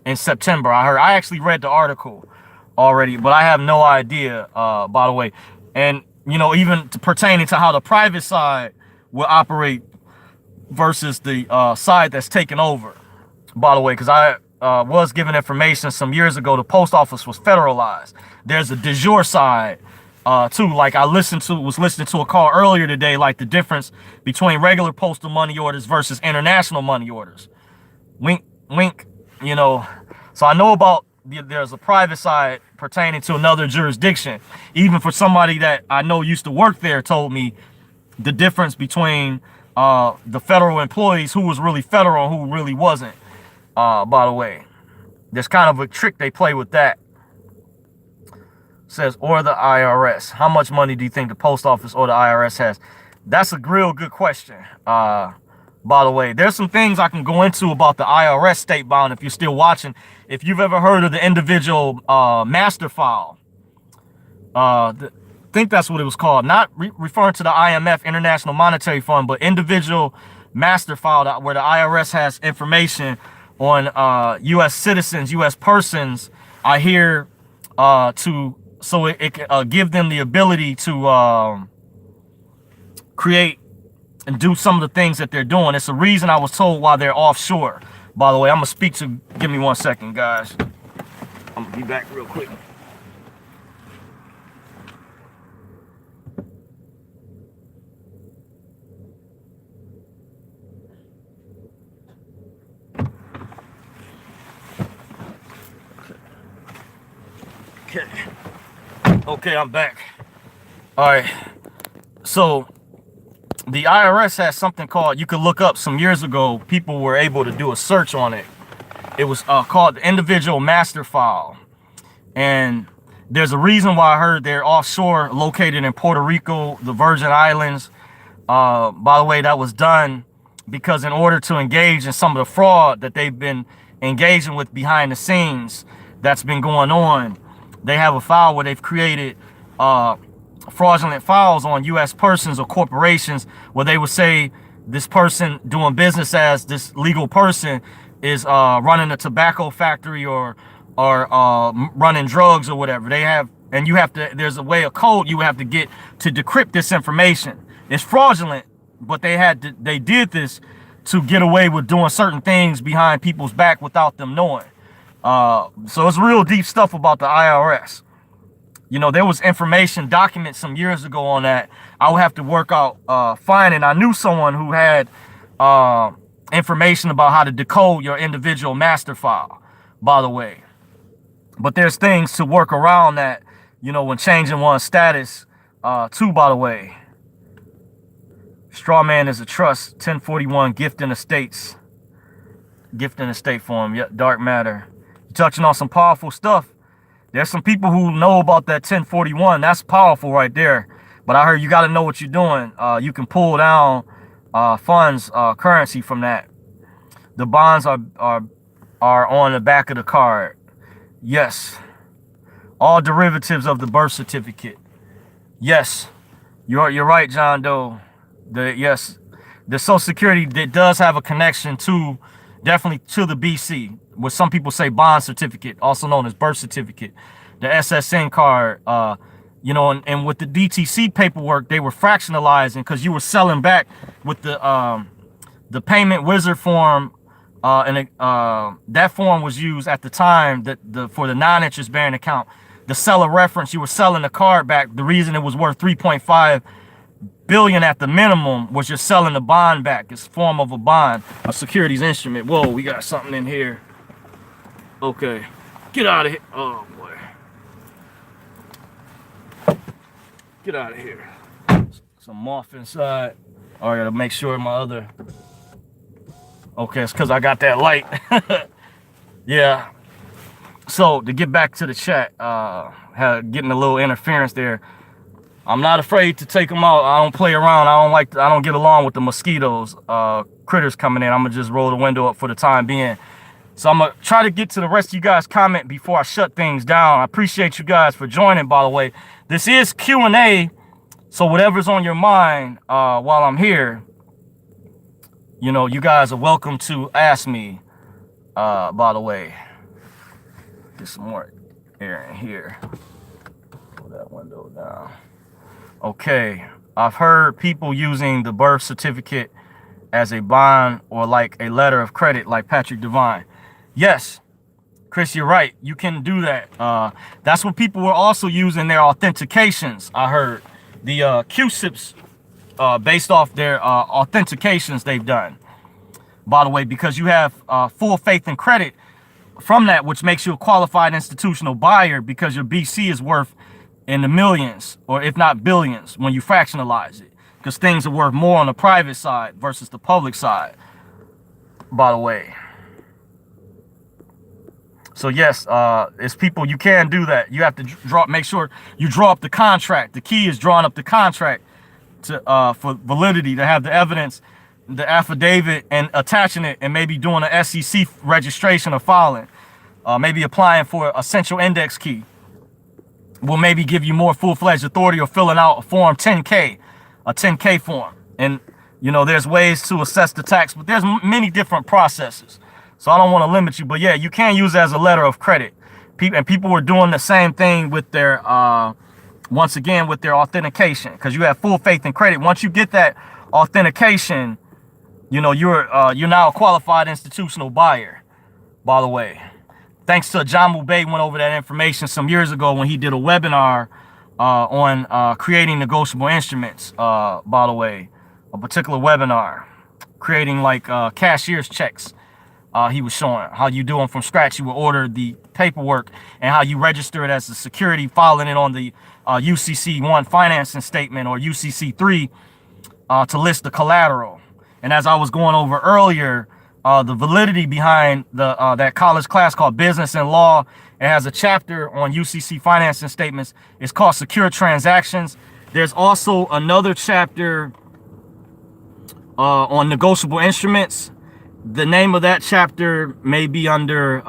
in September. I actually read the article already, but I have no idea, by the way. And, you know, even pertaining to how the private side will operate versus the side that's taken over, by the way, because I was given information some years ago, the post office was federalized. There's a de jure side too. Like, I was listening to a call earlier today, like the difference between regular postal money orders versus international money orders. Wink, wink, you know. So I know about there's a private side pertaining to another jurisdiction. Even for somebody that I know used to work there, told me the difference between the federal employees, who was really federal and who really wasn't. By the way, there's kind of a trick they play with that. Says, or the IRS. How much money do you think the post office or the IRS has? That's a real good question. By the way, there's some things I can go into about the IRS, State Bound, if you're still watching. If you've ever heard of the individual master file, think that's what it was called. Not referring to the IMF, International Monetary Fund, but individual master file, where the IRS has information on U.S. citizens, U.S. persons. I hear so it can give them the ability to create and do some of the things that they're doing. It's a reason I was told why they're offshore. By the way, I'm gonna speak to. Give me 1 second, guys. I'm gonna be back real quick. Okay, I'm back. All right. So the IRS has something called, you could look up some years ago, people were able to do a search on it. It was called the individual master file. And there's a reason why I heard they're offshore, located in Puerto Rico, the Virgin Islands. By the way, that was done because in order to engage in some of the fraud that they've been engaging with behind the scenes that's been going on, they have a file where they've created fraudulent files on U.S. persons or corporations, where they would say this person doing business as this legal person is running a tobacco factory or running drugs or whatever. They have, and you have to, there's a way of code you have to get to decrypt this information. It's fraudulent, but they did this to get away with doing certain things behind people's back without them knowing. So it's real deep stuff about the IRS. You know, there was information documents some years ago on that. I would have to work out finding. I knew someone who had information about how to decode your individual master file, by the way. But there's things to work around that, you know, when changing one's status too, by the way. Straw man is a trust. 1041 gifting estates. Gifting estate form. Yep, dark matter. Touching on some powerful stuff. There's some people who know about that 1041. That's powerful right there. But I heard you got to know what you're doing. You can pull down funds, currency from that. The bonds are on the back of the card. Yes. All derivatives of the birth certificate. Yes. You're right, John Doe. Yes. The Social Security, that does have a connection to, definitely to the BC. What some people say bond certificate, also known as birth certificate, the SSN card, you know, and with the DTC paperwork, they were fractionalizing because you were selling back with the payment wizard form that form was used at the time that for the non-interest bearing account. The seller reference, you were selling the card back. The reason it was worth 3.5 billion at the minimum was you're selling the bond back. It's a form of a bond, a securities instrument. Whoa, we got something in here. Okay, get out of here. Oh boy, get out of here. Some moth inside. Oh, I gotta make sure my other. Okay, it's because I got that light. Yeah. So to get back to the chat, getting a little interference there. I'm not afraid to take them out. I don't play around. I don't get along with the mosquitoes, critters coming in. I'm gonna just roll the window up for the time being. So I'm gonna try to get to the rest of you guys' comment before I shut things down. I appreciate you guys for joining, by the way. This is Q&A, so whatever's on your mind while I'm here, you know, you guys are welcome to ask me, by the way. Get some more air in here. Pull that window down. Okay, I've heard people using the birth certificate as a bond or like a letter of credit, like Patrick Devine. Yes, Chris, you're right. You can do that. That's what people were also using their authentications. I heard the QSIPs based off their authentications they've done. By the way, because you have full faith and credit from that, which makes you a qualified institutional buyer because your BC is worth in the millions, or if not billions, when you fractionalize it, because things are worth more on the private side versus the public side, by the way. So yes, it's people, you can do that. You have to make sure you draw up the contract. The key is drawing up the contract to for validity, to have the evidence, the affidavit, and attaching it, and maybe doing an SEC registration or filing, maybe applying for a central index key will maybe give you more full-fledged authority, or filling out a form 10K, a 10K form. And you know, there's ways to assess the tax, but there's many different processes. So I don't want to limit you, but yeah, you can use it as a letter of credit. People were doing the same thing with their, once again, with their authentication, because you have full faith and credit. Once you get that authentication, you know, you're now a qualified institutional buyer, by the way. Thanks to John Mubay, went over that information some years ago when he did a webinar on creating negotiable instruments, by the way, a particular webinar, creating like cashier's checks. He was showing how you do them from scratch. You would order the paperwork and how you register it as a security, filing it on the UCC1 financing statement or UCC3 to list the collateral. And as I was going over earlier, the validity behind the that college class called Business and Law, it has a chapter on UCC financing statements. It's called Secure Transactions. There's also another chapter on negotiable instruments. The name of that chapter may be under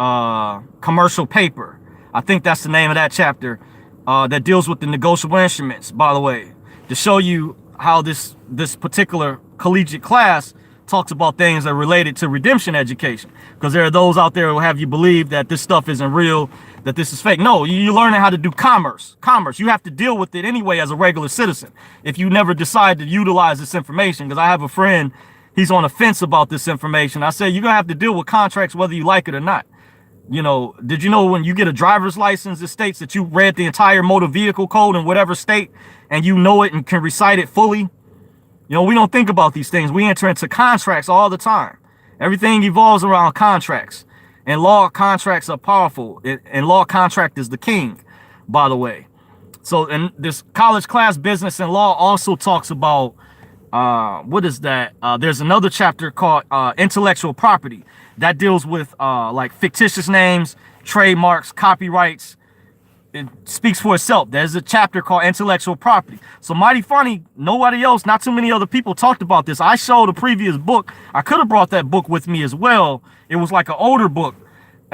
commercial paper. I think that's the name of that chapter that deals with the negotiable instruments, by the way, to show you how this particular collegiate class talks about things that are related to redemption education, because there are those out there who have you believe that this stuff isn't real, that this is fake. No, you're learning how to do commerce. You have to deal with it anyway as a regular citizen if you never decide to utilize this information. Because I have a friend, he's on the fence about this information. I say, you're gonna have to deal with contracts whether you like it or not. You know, did you know when you get a driver's license, it states that you read the entire motor vehicle code in whatever state and you know it and can recite it fully? You know, we don't think about these things. We enter into contracts all the time. Everything evolves around contracts. And law contracts are powerful. And law contract is the king, by the way. So, and this college class, Business and Law, also talks about, what is that? There's another chapter called Intellectual Property that deals with like fictitious names, trademarks, copyrights. It speaks for itself. There's a chapter called Intellectual Property. So mighty funny, nobody else, not too many other people talked about this. I showed a previous book. I could have brought that book with me as well. It was like an older book,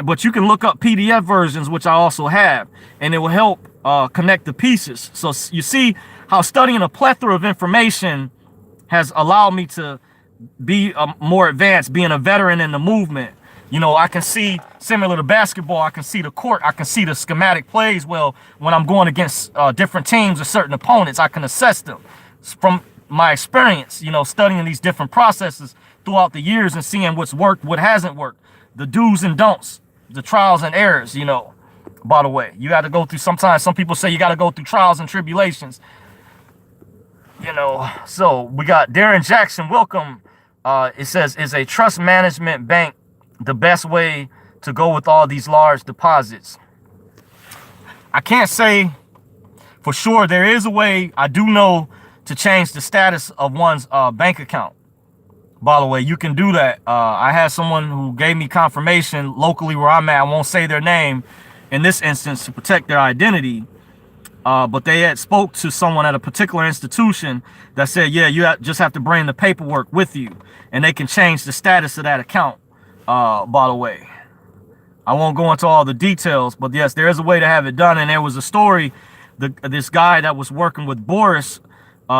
but you can look up PDF versions, which I also have, and it will help connect the pieces. So you see how studying a plethora of information has allowed me to be more advanced, being a veteran in the movement. You know, I can see, similar to basketball, I can see the court, I can see the schematic plays. Well, when I'm going against different teams or certain opponents, I can assess them from my experience, you know, studying these different processes throughout the years and seeing what's worked, what hasn't worked, the do's and don'ts, the trials and errors, you know. By the way, you got to go through, sometimes some people say you got to go through trials and tribulations, you know. So we got Darren Jackson. Welcome. It says, is a trust management bank the best way to go with all these large deposits? I can't say for sure. There is a way, I do know, to change the status of one's bank account. By the way, you can do that. I had someone who gave me confirmation locally where I'm at. I won't say their name in this instance to protect their identity. But they had spoke to someone at a particular institution that said, yeah, you just have to bring the paperwork with you and they can change the status of that account. By the way, I won't go into all the details, but yes, there is a way to have it done. And there was a story, this guy that was working with Boris,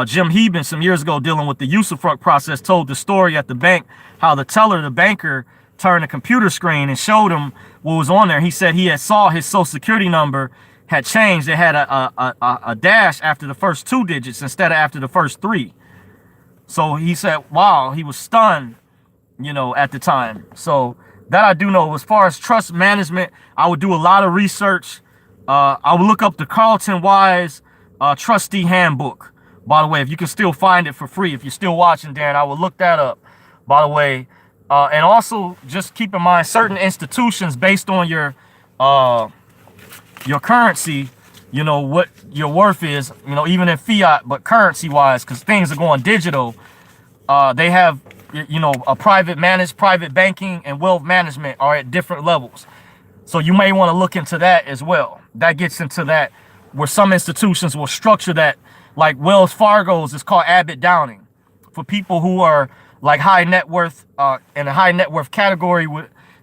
Jim Heben, some years ago, dealing with the usufruct process, told the story at the bank, how the teller, the banker, turned the computer screen and showed him what was on there. He said he had saw his social security number had changed. It had a dash after the first 2 digits instead of after the first 3. So he said, wow, he was stunned, you know, at the time. So that I do know. As far as trust management, I would do a lot of research. I would look up the Carlton Wise Trustee Handbook. By the way, if you can still find it for free, if you're still watching, Darren, I would look that up. By the way, and also just keep in mind certain institutions based on your currency, you know, what your worth is, you know, even in fiat, but currency wise, because things are going digital. They have, you know, a private banking and wealth management are at different levels. So you may want to look into that as well. That gets into that where some institutions will structure that, like Wells Fargo's is called Abbott Downing. For people who are like high net worth, in a high net worth category,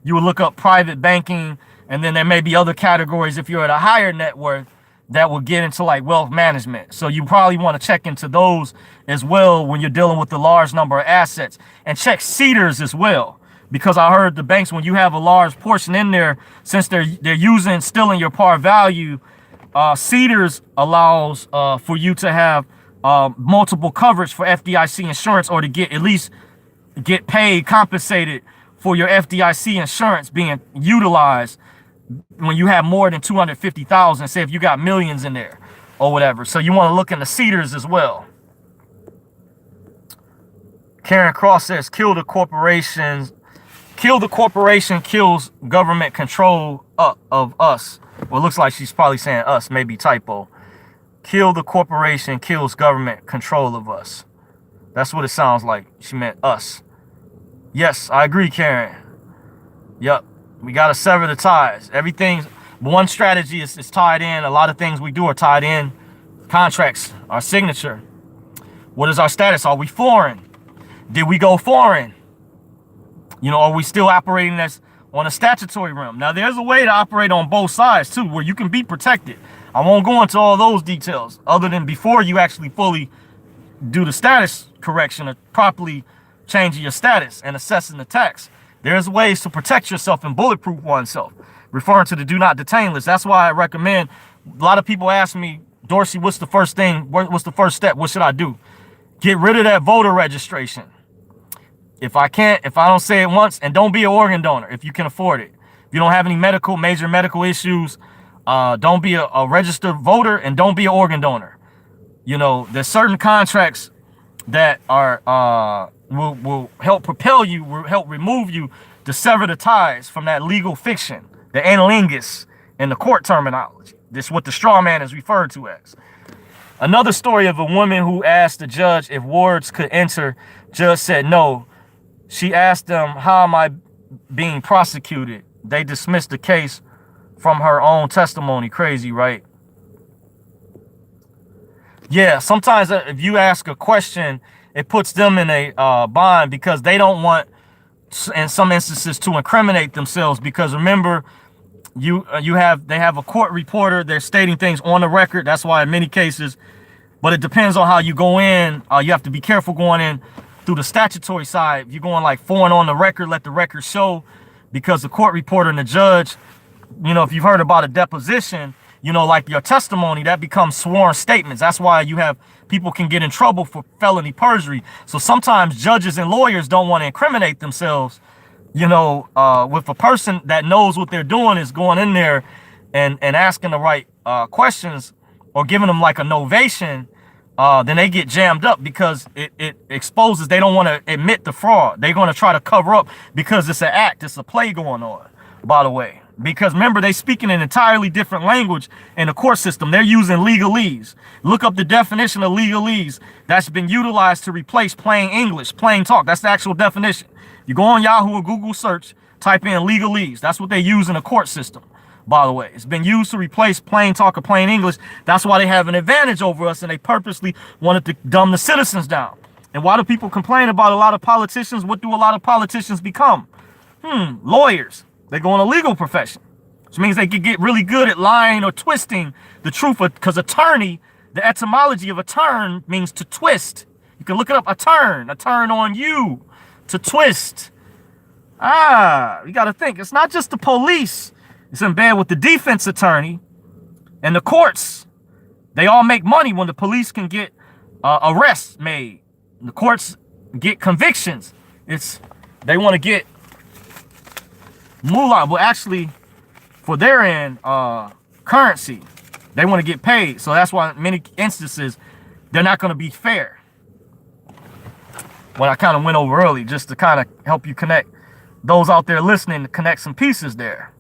you would look up private banking. And then there may be other categories if you're at a higher net worth that will get into like wealth management. So you probably want to check into those as well when you're dealing with the large number of assets, and check CDARS as well. Because I heard the banks, when you have a large portion in there, since they're using still in your par value, CDARS allows for you to have multiple coverage for FDIC insurance, or to get at least get paid, compensated for your FDIC insurance being utilized when you have more than 250,000, say if you got millions in there or whatever. So you want to look into CDARS as well. Karen Cross says, kill the corporation kills government control of us. Well, it looks like she's probably saying us, maybe typo. Kill the corporation kills government control of us. That's what it sounds like. She meant us. Yes, I agree, Karen. Yep. We got to sever the ties. Everything's one strategy is tied in. A lot of things we do are tied in. Contracts, our signature. What is our status? Are we foreign? Did we go foreign? You know, are we still operating as on a statutory realm? Now, there's a way to operate on both sides, too, where you can be protected. I won't go into all those details other than before you actually fully do the status correction or properly changing your status and assessing the tax. There's ways to protect yourself and bulletproof oneself, referring to the do not detain list. That's why I recommend, a lot of people ask me, Dorsey, what's the first thing? What's the first step? What should I do? Get rid of that voter registration. If I don't say it once, and don't be an organ donor if you can afford it. If you don't have any major medical issues, don't be a registered voter, and don't be an organ donor. You know, there's certain contracts that are will help propel you, will help remove you, to sever the ties from that legal fiction, the analingus in the court terminology. This is what the straw man is referred to as. Another story of a woman who asked the judge if wards could enter. Judge said no. She asked them, how am I being prosecuted? They dismissed the case from her own testimony. Crazy, right? Yeah, sometimes if you ask a question, it puts them in a bind, because they don't want, in some instances, to incriminate themselves. Because remember, they have a court reporter. They're stating things on the record. That's why in many cases, but it depends on how you go in. You have to be careful going in through the statutory side. If you're going like foreign on the record, let the record show, because the court reporter and the judge, you know, if you've heard about a deposition, you know, like your testimony, that becomes sworn statements. That's why you have people can get in trouble for felony perjury. So sometimes judges and lawyers don't want to incriminate themselves, you know, with a person that knows what they're doing is going in there and asking the right questions or giving them like a novation. Then they get jammed up because it exposes, they don't want to admit the fraud. They're going to try to cover up because it's an act, it's a play going on, by the way. Because remember, they speak in an entirely different language in the court system. They're using legalese. Look up the definition of legalese that's been utilized to replace plain English, plain talk. That's the actual definition. You go on Yahoo or Google search, type in legalese. That's what they use in the court system, by the way. It's been used to replace plain talk or plain English. That's why they have an advantage over us, and they purposely wanted to dumb the citizens down. And why do people complain about a lot of politicians? What do a lot of politicians become? Lawyers. They go in a legal profession, which means they could get really good at lying or twisting the truth. Because attorney, the etymology of a turn means to twist. You can look it up, a turn on you, to twist. You got to think. It's not just the police. It's in bed with the defense attorney and the courts. They all make money when the police can get arrests made. The courts get convictions. They want to get moolah, but actually for their end, currency. They want to get paid. So that's why in many instances, they're not going to be fair. What I kind of went over early, just to kind of help you connect those out there listening, to connect some pieces there.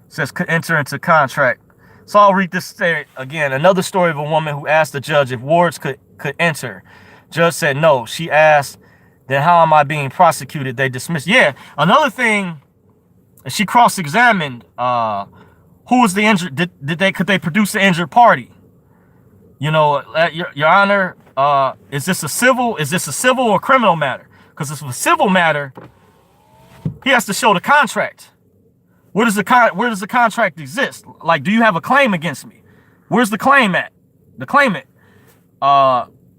It says enter into contract. So I'll read this again. Another story of a woman who asked the judge if wards could enter. Judge said no. She asked, then how am I being prosecuted? They dismissed. Yeah, another thing, she cross-examined who was the injured. Could they produce the injured party? You know, Your Honor, is this a civil or criminal matter? Because if it's a civil matter, he has to show the contract. Where does the contract exist? Like, do you have a claim against me? Where's the claim at? The claimant.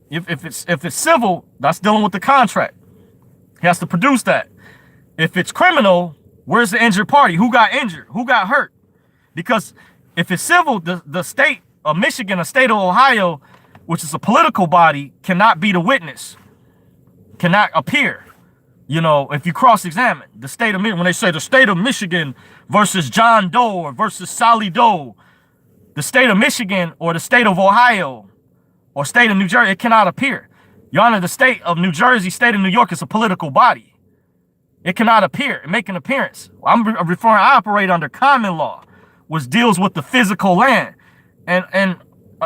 If it's civil, that's dealing with the contract. He has to produce that. If it's criminal, where's the injured party? Who got injured? Who got hurt? Because if it's civil, the state of Michigan, the state of Ohio, which is a political body, cannot be the witness, cannot appear. You know, if you cross-examine the state of Michigan, when they say the state of Michigan versus John Doe or versus Sally Doe, the state of Michigan or the state of Ohio or state of New Jersey, it cannot appear. Your Honor, the state of New Jersey, state of New York is a political body. It cannot appear, make an appearance. I'm referring, I operate under common law, which deals with the physical land. And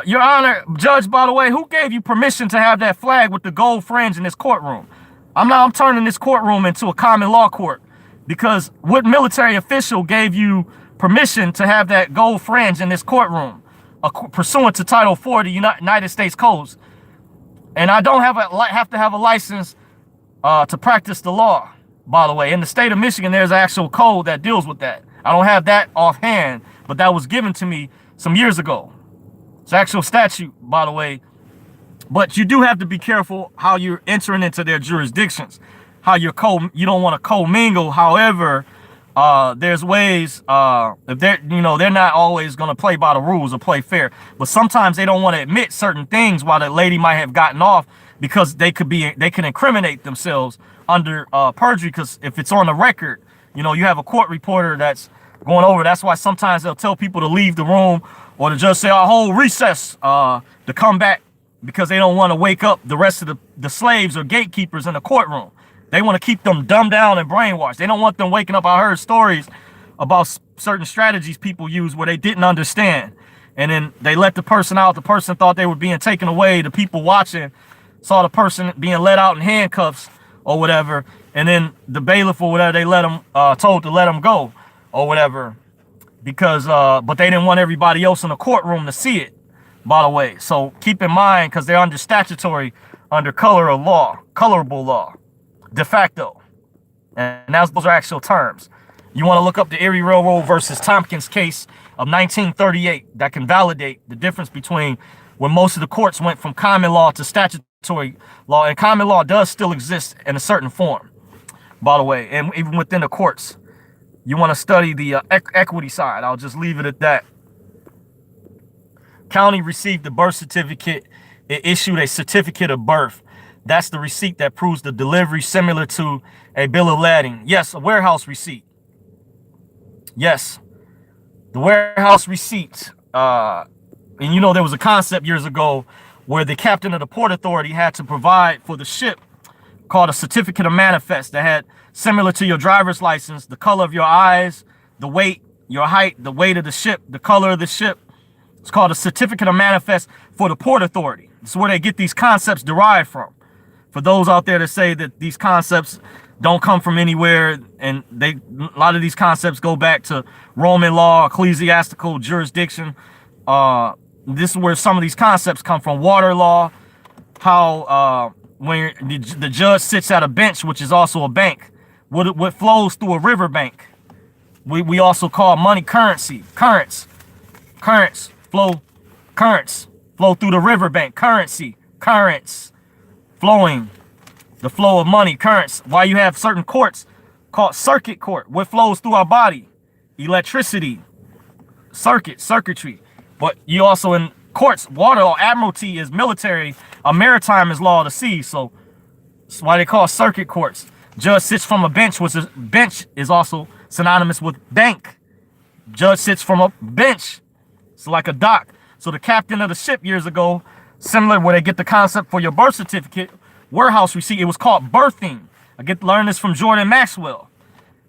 Your Honor, Judge, by the way, who gave you permission to have that flag with the gold fringe in this courtroom? I'm turning this courtroom into a common law court, because what military official gave you permission to have that gold fringe in this courtroom, pursuant to Title 4 of the United States Codes? And I don't have to have a license to practice the law, by the way. In the state of Michigan, there's an actual code that deals with that. I don't have that offhand, but that was given to me some years ago. It's an actual statute, by the way. But you do have to be careful how you're entering into their jurisdictions, how you don't want to commingle. However, there's ways, if they're not always going to play by the rules or play fair, but sometimes they don't want to admit certain things while the lady might have gotten off, because they can incriminate themselves under perjury. Because if it's on the record, you have a court reporter that's going over. That's why sometimes they'll tell people to leave the room, or to just say, I'll hold recess to come back, because they don't want to wake up the rest of the slaves or gatekeepers in the courtroom. They want to keep them dumbed down and brainwashed. They don't want them waking up. I heard stories about certain strategies people use where they didn't understand, and then they let the person out. The person thought they were being taken away. The people watching saw the person being let out in handcuffs or whatever, and then the bailiff or whatever, they told to let them go or whatever, because but they didn't want everybody else in the courtroom to see it, by the way. So keep in mind, because they're under colorable law, de facto, and those are actual terms. You want to look up the Erie Railroad versus Tompkins case of 1938 that can validate the difference between when most of the courts went from common law to statutory law, and common law does still exist in a certain form, by the way, and even within the courts. You want to study the equity side. I'll just leave it at that. County received the birth certificate. It issued a certificate of birth. That's the receipt that proves the delivery, similar to a bill of lading. Yes, a warehouse receipt. Yes, the warehouse receipt. And you know, there was a concept years ago where the captain of the Port Authority had to provide for the ship called a certificate of manifest that had, similar to your driver's license, the color of your eyes, the weight, your height, the weight of the ship, the color of the ship. It's called a certificate of manifest for the Port Authority. It's where they get these concepts derived from. For those out there that say that these concepts don't come from anywhere, and a lot of these concepts go back to Roman law, ecclesiastical jurisdiction. This is where some of these concepts come from. Water law, how when the judge sits at a bench, which is also a bank, what flows through a river bank. We also call money currency. Currents flow through the river bank. Currents flowing, the flow of money, currents. Why you have certain courts called circuit court, what flows through our body, electricity, circuitry. But you also in courts, water or admiralty is military, a maritime is law of the sea. So that's why they call circuit courts. Judge sits from a bench, which is bench is also synonymous with bank. Judge sits from a bench. It's like a dock. So the captain of the ship years ago, similar where they get the concept for your birth certificate, warehouse receipt, it was called birthing. I get to learn this from Jordan Maxwell.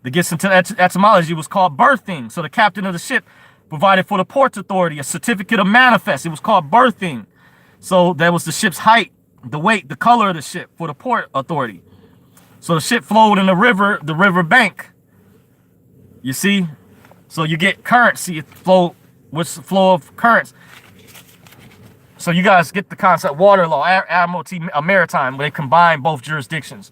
That gets into etymology, it was called birthing. So the captain of the ship provided for the Port Authority a certificate of manifest. It was called birthing. So that was the ship's height, the weight, the color of the ship for the Port Authority. So the ship flowed in the river bank. You see? So you get currency, what's the flow of currents? So you guys get the concept. Water law, admiralty, maritime, where they combine both jurisdictions.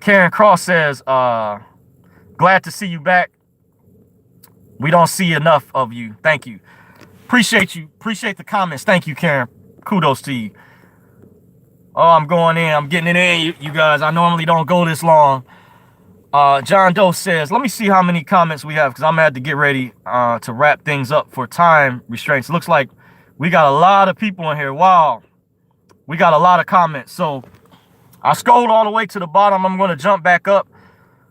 Karen Cross says, glad to see you back. We don't see enough of you. Thank you. Appreciate you. Appreciate the comments. Thank you, Karen. Kudos to you. Oh, I'm going in. I'm getting it in, you guys. I normally don't go this long. John Doe says, let me see how many comments we have, because I'm going to have to get ready to wrap things up for time restraints. Looks like we got a lot of people in here. Wow. We got a lot of comments. So I scrolled all the way to the bottom. I'm going to jump back up.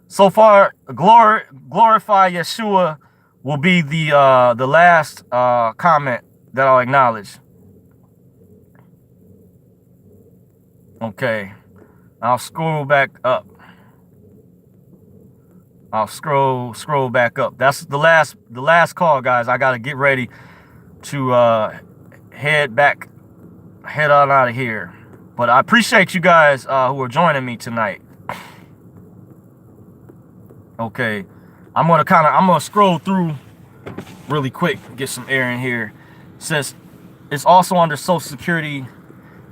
So far, glorify Yeshua will be the last comment that I'll acknowledge. Okay. I'll scroll back up. I'll scroll back up. That's the last call, guys. I got to get ready to head on out of here. But I appreciate you guys who are joining me tonight. Okay, I'm gonna scroll through really quick, get some air in here. It says it's also under Social Security,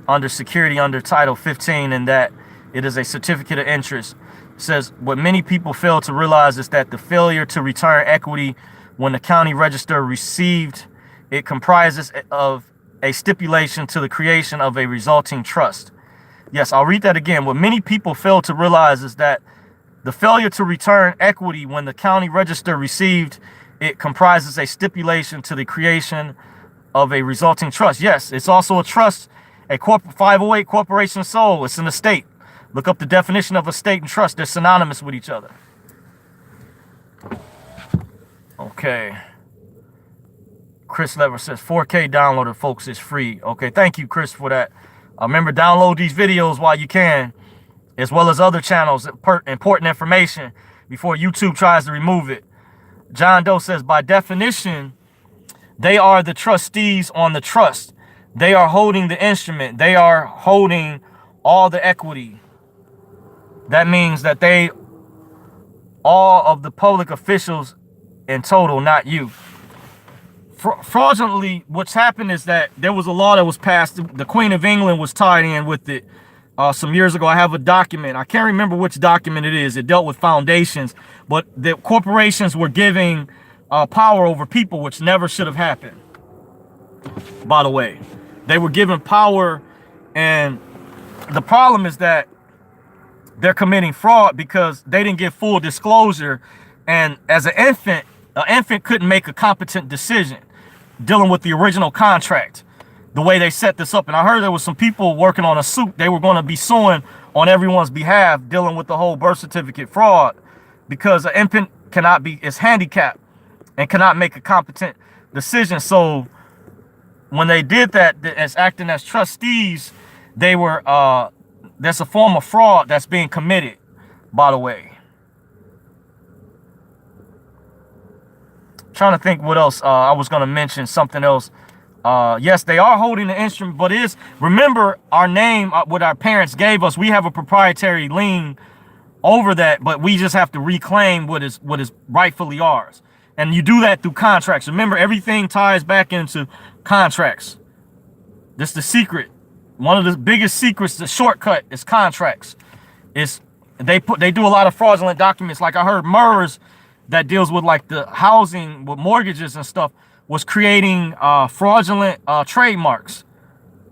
under Title 15, and that it is a certificate of interest. It says what many people fail to realize is that the failure to return equity when the county register received it comprises of a stipulation to the creation of a resulting trust. Yes, I'll read that again. What many people fail to realize is that the failure to return equity when the county register received it comprises a stipulation to the creation of a resulting trust. Yes, it's also a trust, a 508 corporation sole. It's an estate. Look up the definition of estate and trust. They're synonymous with each other. Okay. Chris Lever says 4K downloader, folks, is free. Okay, thank you, Chris, for that. Remember, download these videos while you can, as well as other channels, important information before YouTube tries to remove it. John Doe says, by definition, they are the trustees on the trust. They are holding the instrument. They are holding all the equity. That means that all of the public officials in total, not you. Fraudulently, what's happened is that there was a law that was passed. The Queen of England was tied in with it some years ago. I have a document. I can't remember which document it is. It dealt with foundations, but the corporations were giving power over people, which never should have happened. By the way, they were given power, and the problem is that they're committing fraud because they didn't give full disclosure. And as an infant couldn't make a competent decision. dealing with the original contract, the way they set this up. And I heard there was some people working on a suit. They were going to be suing on everyone's behalf, dealing with the whole birth certificate fraud, because an infant is handicapped and cannot make a competent decision. So when they did that, as acting as trustees, they were there's a form of fraud that's being committed, by the way. Trying to think what else I was going to mention, something else. Yes, they are holding the instrument, but remember our name, what our parents gave us, we have a proprietary lien over that, but we just have to reclaim what is rightfully ours. And you do that through contracts. Remember, everything ties back into contracts. This is the secret. One of the biggest secrets, the shortcut, is contracts. They do a lot of fraudulent documents. Like I heard MERS, that deals with like the housing with mortgages and stuff, was creating fraudulent trademarks.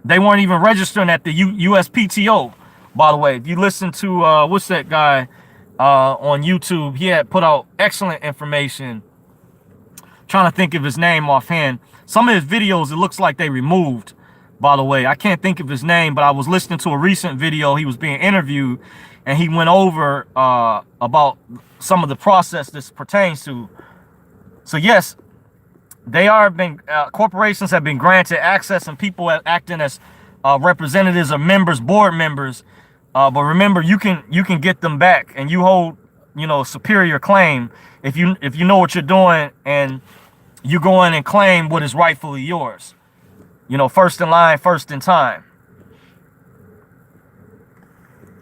They weren't even registering at the USPTO, by the way. If you listen to what's that guy on YouTube, he had put out excellent information. Trying to think of his name offhand. Some of his videos, it looks like they removed, by the way. I can't think of his name, but I was listening to a recent video. He was being interviewed, and he went over about some of the process this pertains to. So yes, corporations have been granted access, and people are acting as representatives or members, board members. But remember, you can get them back, and you hold, superior claim if you know what you're doing, and you go in and claim what is rightfully yours. First in line, first in time.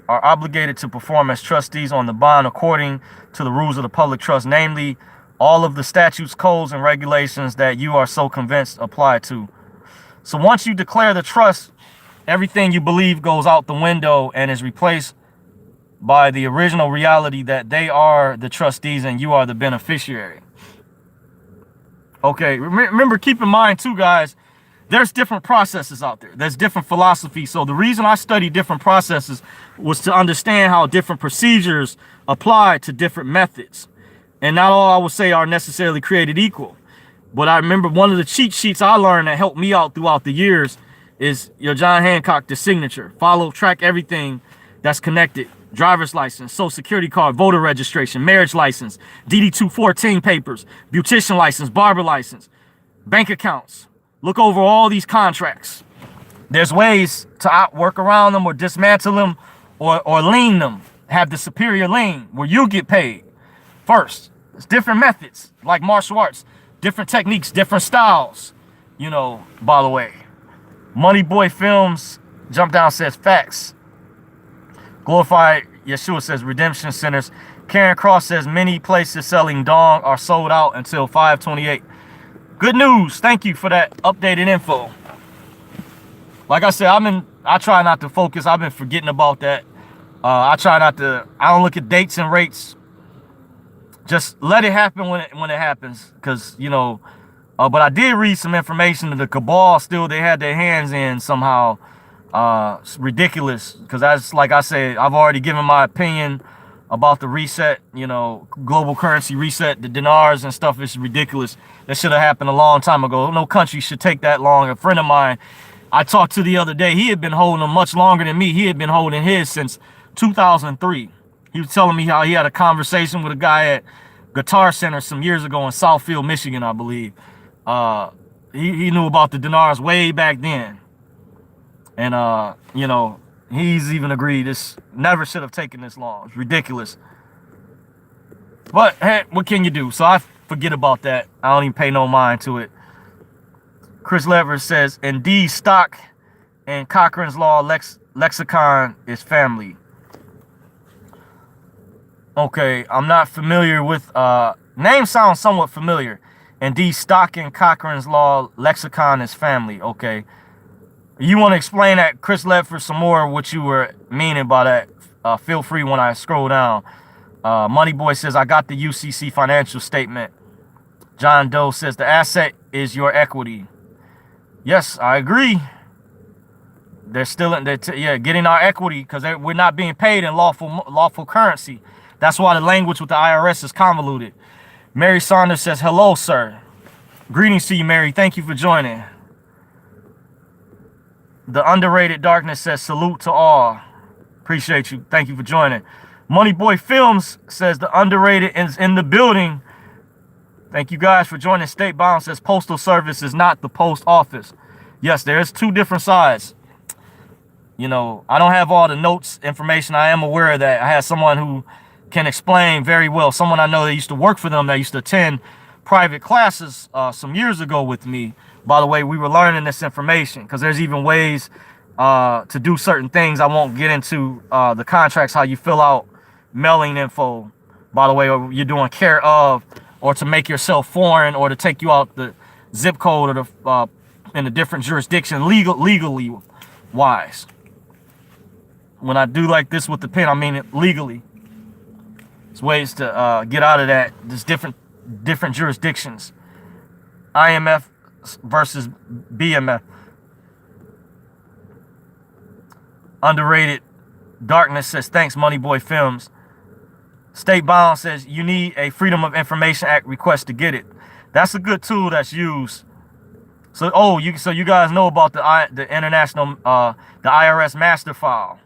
Are obligated to perform as trustees on the bond according to the rules of the public trust, namely all of the statutes, codes, and regulations that you are so convinced apply to. So once you declare the trust, everything you believe goes out the window and is replaced by the original reality that they are the trustees and you are the beneficiary. Okay, remember, keep in mind too, guys, there's different processes out there. There's different philosophies. So the reason I study different processes was to understand how different procedures apply to different methods. And not all, I would say, are necessarily created equal. But I remember one of the cheat sheets I learned that helped me out throughout the years is your John Hancock, the signature. Track everything that's connected. Driver's license, social security card, voter registration, marriage license, DD-214 papers, beautician license, barber license, bank accounts. Look over all these contracts. There's ways to work around them or dismantle them or lien them. Have the superior lien where you get paid first. It's different methods, like martial arts, different techniques, different styles, by the way. Money Boy Films, Jump Down says facts. Glorified Yeshua says redemption centers. Karen Cross says many places selling dong are sold out until 5/28. Good news. Thank you for that updated info. Like I said, I try not to focus. I've been forgetting about that. I don't look at dates and rates. Just let it happen when it happens. Because, but I did read some information that the cabal they had their hands in somehow. It's ridiculous. Because that's, like I said, I've already given my opinion about the reset, global currency reset, the dinars and stuff. Is ridiculous. That should have happened a long time ago. No country should take that long. A friend of mine I talked to the other day, he had been holding them much longer than me. He had been holding his since 2003. He was telling me how he had a conversation with a guy at Guitar Center some years ago in Southfield, Michigan, I believe. He knew about the dinars way back then. And, he's even agreed this never should have taken this long. It's ridiculous. But, hey, what can you do? So I forget about that. I don't even pay no mind to it. Chris Lever says, indeed, stock and Cochran's Law lexicon is family. Okay, I'm not familiar with, name sounds somewhat familiar. Indeed, stock and Cochran's Law lexicon is family. Okay. You want to explain that, Chris Lever, some more what you were meaning by that? Feel free when I scroll down. Money Boy says, I got the UCC financial statement. John Doe says, the asset is your equity. Yes, I agree. They're still getting our equity because we're not being paid in lawful currency. That's why the language with the IRS is convoluted. Mary Saunders says, hello, sir. Greetings to you, Mary. Thank you for joining. The Underrated Darkness says salute to all. Appreciate you. Thank you for joining. Money Boy Films says the underrated is in the building. Thank you guys for joining. State Bound says postal service is not the post office. Yes, there's two different sides. You know, I don't have all the notes, information. I am aware of that. I had someone who can explain very well. Someone I know that used to work for them, that used to attend private classes some years ago with me. By the way, we were learning this information because there's even ways to do certain things. I won't get into the contracts, how you fill out mailing info, by the way, or you're doing care of, or to make yourself foreign, or to take you out the zip code, or the in a different jurisdiction, legally wise. When I do like this with the pen, I mean it legally. There's ways to get out of that. There's different jurisdictions. IMF versus BMF. Underrated Darkness says thanks, Money Boy Films. State Bound says you need a Freedom of Information Act request to get it. That's a good tool that's used. So you guys know about the international the IRS master file.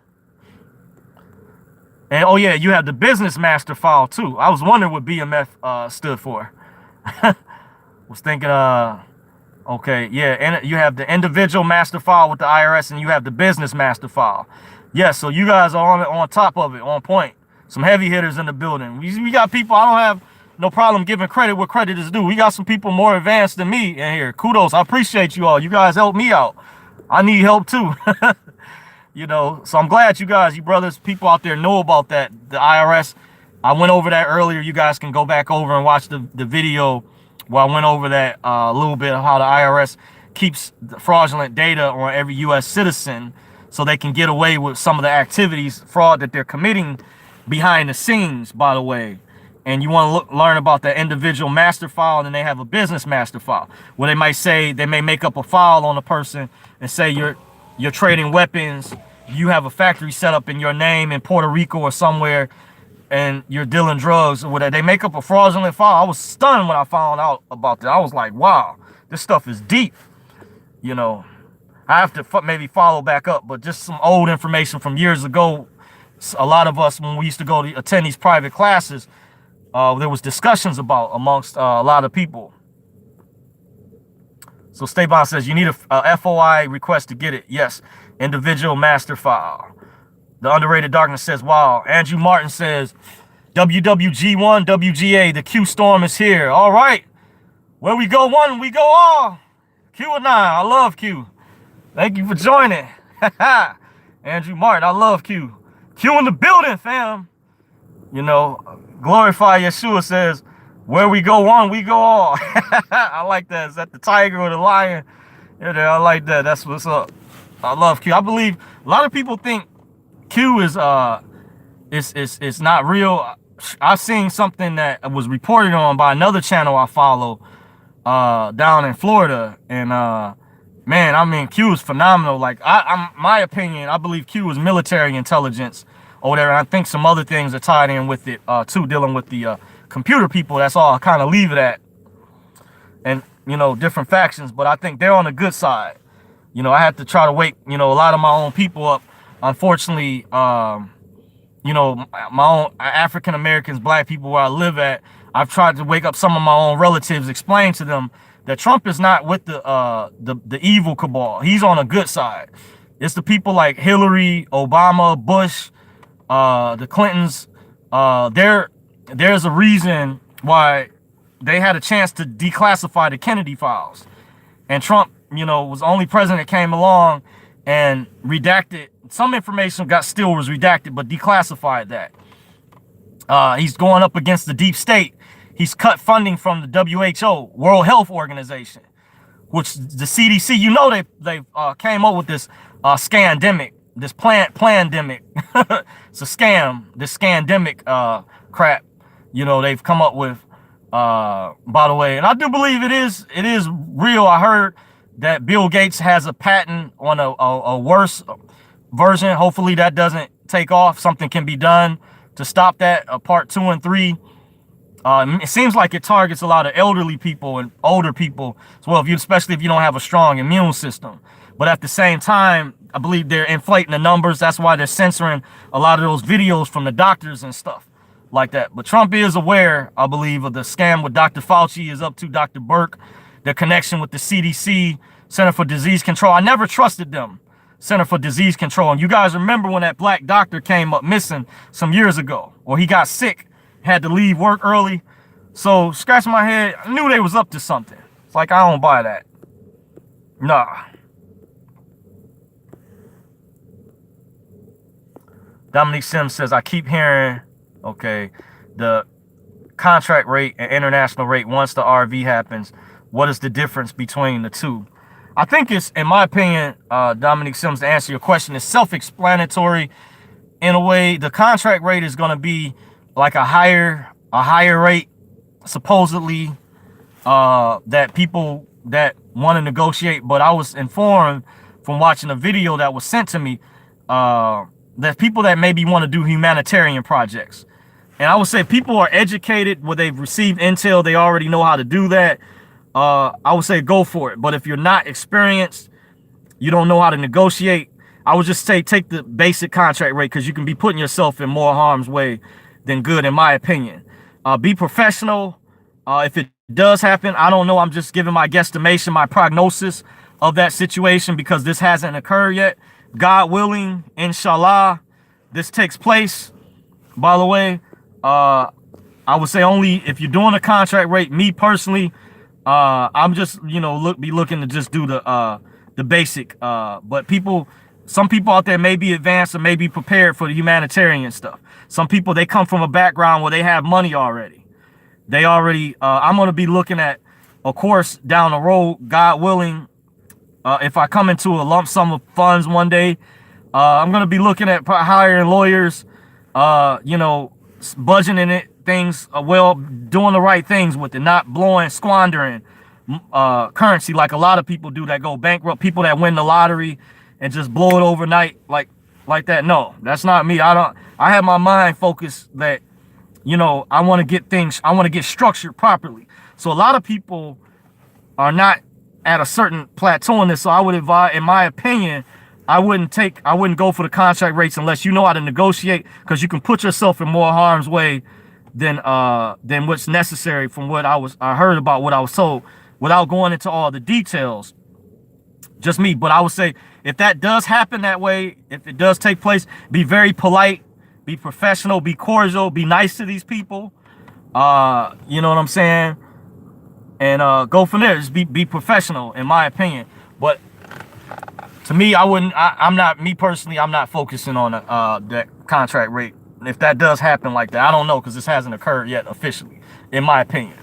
And oh yeah, you have the business master file too. I was wondering what BMF stood for. Was thinking okay, yeah, and you have the individual master file with the IRS, and you have the business master file. Yeah, so you guys are on top of it, on point. Some heavy hitters in the building. We got people, I don't have no problem giving credit where credit is due. We got some people more advanced than me in here. Kudos, I appreciate you all. You guys help me out. I need help too. You know, so I'm glad you guys, you brothers, people out there know about that. The IRS, I went over that earlier. You guys can go back over and watch the video where I went over that a little bit of how the IRS keeps the fraudulent data on every U.S. citizen so they can get away with some of the activities, fraud that they're committing behind the scenes, by the way. And you want to learn about that individual master file, and then they have a business master file where they might say, they may make up a file on a person and say you're trading weapons, you have a factory set up in your name in Puerto Rico or somewhere, and you're dealing drugs or whatever. They make up a fraudulent file. I was stunned when I found out about that. I was like, wow, this stuff is deep. You know, I have to maybe follow back up, but just some old information from years ago. A lot of us, when we used to go to attend these private classes, there was discussions about amongst a lot of people. So Stavon says you need a FOI request to get it. Yes, individual master file. The Underrated Darkness says, wow. Andrew Martin says, WWG1, WGA, the Q storm is here. All right. Where we go one, we go all. Q and I love Q. Thank you for joining. Andrew Martin, I love Q. Q in the building, fam. You know, Glorify Yeshua says, where we go one, we go all. I like that. Is that the tiger or the lion? Yeah, I like that. That's what's up. I love Q. I believe a lot of people think Q is it's not real. I've seen something that was reported on by another channel I follow down in Florida, and man, I mean, Q is phenomenal. Like my opinion, I believe Q is military intelligence or whatever. And I think some other things are tied in with it too, dealing with the computer people. That's all I kind of leave it at, and you know, different factions. But I think they're on the good side. You know, I had to try to wake, you know, a lot of my own people up. Unfortunately, you know, my own African Americans, black people where I live at, I've tried to wake up some of my own relatives, explain to them that Trump is not with the evil cabal. He's on a good side. It's the people like Hillary, Obama, Bush, the Clintons. There's a reason why they had a chance to declassify the Kennedy files, and Trump, you know, was the only president that came along and redacted some information. Still was redacted, but declassified that. He's going up against the deep state. He's cut funding from the WHO, World Health Organization, which the CDC, you know, they came up with this scandemic, this plandemic. It's a scam, this scandemic crap. You know, they've come up with, by the way, and I do believe it is real. I heard that Bill Gates has a patent on a worse version. Hopefully that doesn't take off. Something can be done to stop that. Part 2 and 3 It seems like it targets a lot of elderly people and older people as well, especially if you don't have a strong immune system. But at the same time, I believe they're inflating the numbers. That's why they're censoring a lot of those videos from the doctors and stuff like that. But Trump is aware, I believe, of the scam with Dr. Fauci is up to, Dr. Burke, their connection with the CDC, Center for Disease Control. I never trusted them, Center for Disease Control. And you guys remember when that black doctor came up missing some years ago, or he got sick, had to leave work early. So scratching my head, I knew they was up to something. It's like, I don't buy that. Nah. Dominique Sims says, I keep hearing, okay, the contract rate and international rate once the RV happens. What is the difference between the two? I think it's, in my opinion, Dominique Sims, to answer your question, it's self-explanatory in a way. The contract rate is going to be like a higher rate, supposedly, that people that want to negotiate. But I was informed from watching a video that was sent to me, that people that maybe want to do humanitarian projects. And I would say people are educated, where they've received intel, they already know how to do that. I would say go for it. But if you're not experienced, you don't know how to negotiate, I would just say take the basic contract rate, because you can be putting yourself in more harm's way than good, in my opinion. Be professional. If it does happen, I don't know. I'm just giving my guesstimation, my prognosis of that situation, because this hasn't occurred yet. God willing, inshallah, this takes place. By the way, I would say only if you're doing a contract rate. Me personally, I'm just, be looking to just do the basic. But some people out there may be advanced or may be prepared for the humanitarian stuff. Some people, they come from a background where they have money already. I'm going to be looking at, of course, down the road, God willing, if I come into a lump sum of funds one day, I'm going to be looking at hiring lawyers, budgeting it, things, doing the right things with it, not squandering currency like a lot of people do that go bankrupt, people that win the lottery and just blow it overnight like that. No, that's not me. I have my mind focused that, I want to get structured properly. So a lot of people are not at a certain plateau in this. So I would advise, in my opinion, I wouldn't go for the contract rates unless you know how to negotiate, because you can put yourself in more harm's way than what's necessary from what I heard about what I was told, without going into all the details. Just me. But I would say, if that does happen that way, if it does take place, be very polite, be professional, be cordial, be nice to these people. You know what I'm saying? And go from there. Just be professional, in my opinion. But to me, I'm not focusing on that contract rate. If that does happen like that, I don't know, because this hasn't occurred yet officially, in my opinion.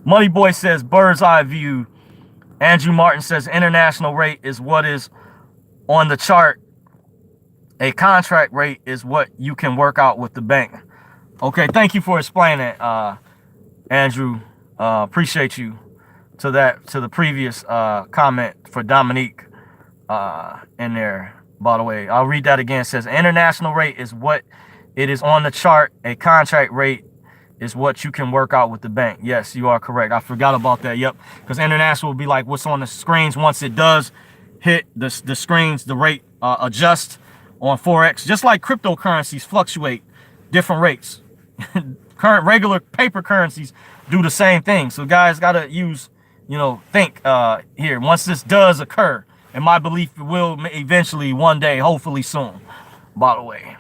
Money Boy says, bird's eye view. Andrew Martin says, international rate is what is on the chart. A contract rate is what you can work out with the bank. Okay, thank you for explaining that, Andrew. Appreciate you to the previous comment for Dominique in there. By the way, I'll read that again. It says, international rate is what it is on the chart. A contract rate is what you can work out with the bank. Yes, you are correct. I forgot about that. Yep. Because international will be like what's on the screens. Once it does hit the screens, the rate adjusts on Forex. Just like cryptocurrencies fluctuate different rates. Current regular paper currencies do the same thing. So guys got to use, think here. Once this does occur, in my belief, it will eventually one day, hopefully soon, by the way.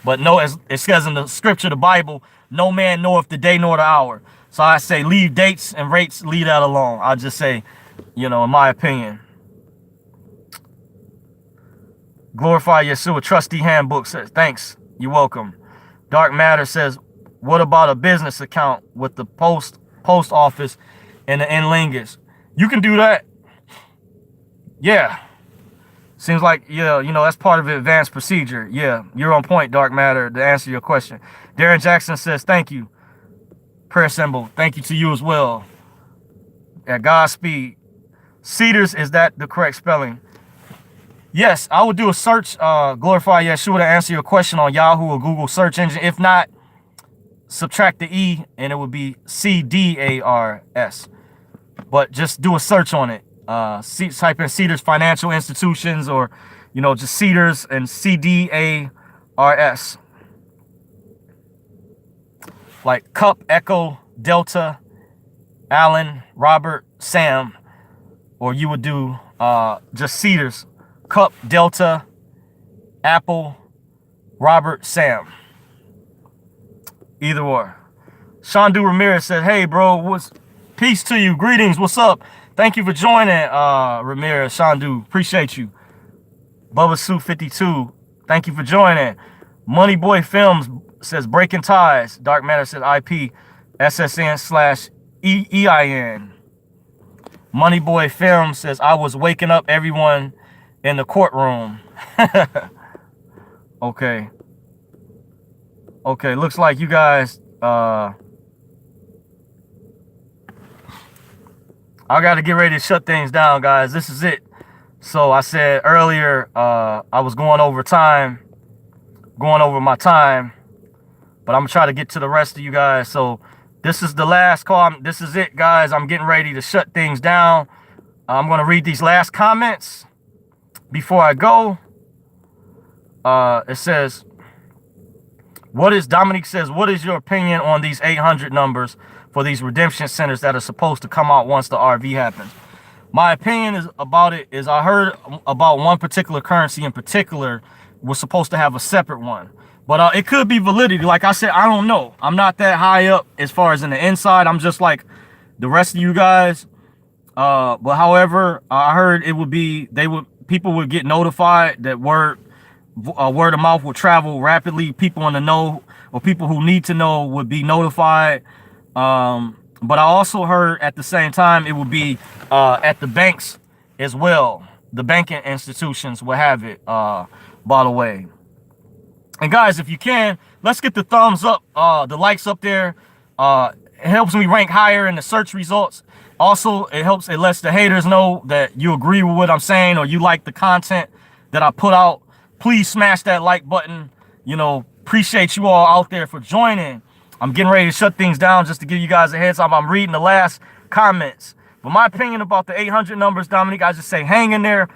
But no, as it says in the scripture, the Bible, no man knoweth the day nor the hour. So I say leave dates and rates, leave that alone. I just say, in my opinion. Glorify Yeshua Trustee Handbook says, thanks, you're welcome. Dark Matter says, what about a business account with the post office and the Nlingus? You can do that. Yeah. Seems like, that's part of the advanced procedure. Yeah, you're on point, Dark Matter, to answer your question. Darren Jackson says, thank you. Prayer symbol. Thank you to you as well. At Godspeed. Cedars, is that the correct spelling? Yes, I would do a search, Glorify Yeshua, to answer your question on Yahoo or Google search engine. If not, subtract the E, and it would be CDARS. But just do a search on it. Type in Cedars Financial Institutions, or, you know, just Cedars and CDARS. Like Cup, Echo, Delta, Allen, Robert, Sam. Or you would do just Cedars, Cup, Delta, Apple, Robert, Sam. Either or. Shandu Ramirez said, hey, bro, peace to you. Greetings. What's up? Thank you for joining, Ramirez, Shandu. Appreciate you. Bubba Sue 52. Thank you for joining. Money Boy Films says Breaking Ties. Dark Matter says IP SSN/EIN. Money Boy Films says I was waking up everyone in the courtroom. Okay. Okay, looks like you guys I got to get ready to shut things down, guys. This is it. So I said earlier I was going over my time, but I'm gonna try to get to the rest of you guys. So this is the last call. This is it, guys. I'm getting ready to shut things down. I'm gonna read these last comments before I go. It says, Dominique says, what is your opinion on these 800 numbers for these redemption centers that are supposed to come out once the RV happens? My opinion is I heard about one particular currency in particular was supposed to have a separate one. But it could be validity. Like I said, I don't know. I'm not that high up as far as in the inside. I'm just like the rest of you guys. But however, I heard it would be, people would get notified that word of mouth will travel rapidly. People in the know, or people who need to know, would be notified. But I also heard at the same time it would be at the banks as well. The banking institutions will have it, by the way. And guys, if you can, let's get the thumbs up, the likes up there. It helps me rank higher in the search results. Also, it lets the haters know that you agree with what I'm saying, or you like the content that I put out. Please smash that like button. You know, appreciate you all out there for joining. I'm getting ready to shut things down just to give you guys a heads up. I'm reading the last comments. But my opinion about the 800 numbers, Dominique, I just say hang in there.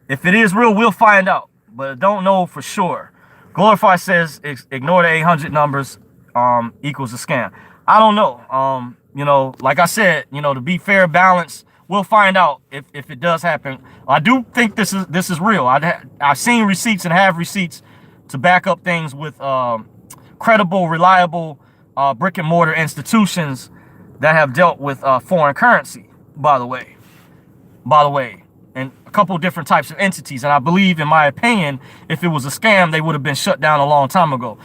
If it is real, we'll find out. But I don't know for sure. Glorify says ignore the 800 numbers equals a scam. I don't know. You know, like I said, you know, to be fair, balanced, we'll find out if it does happen. I do think this is real. I've seen receipts and have receipts to back up things with credible, reliable brick and mortar institutions that have dealt with foreign currency, by the way, and a couple different types of entities. And I believe, in my opinion, if it was a scam, they would have been shut down a long time ago.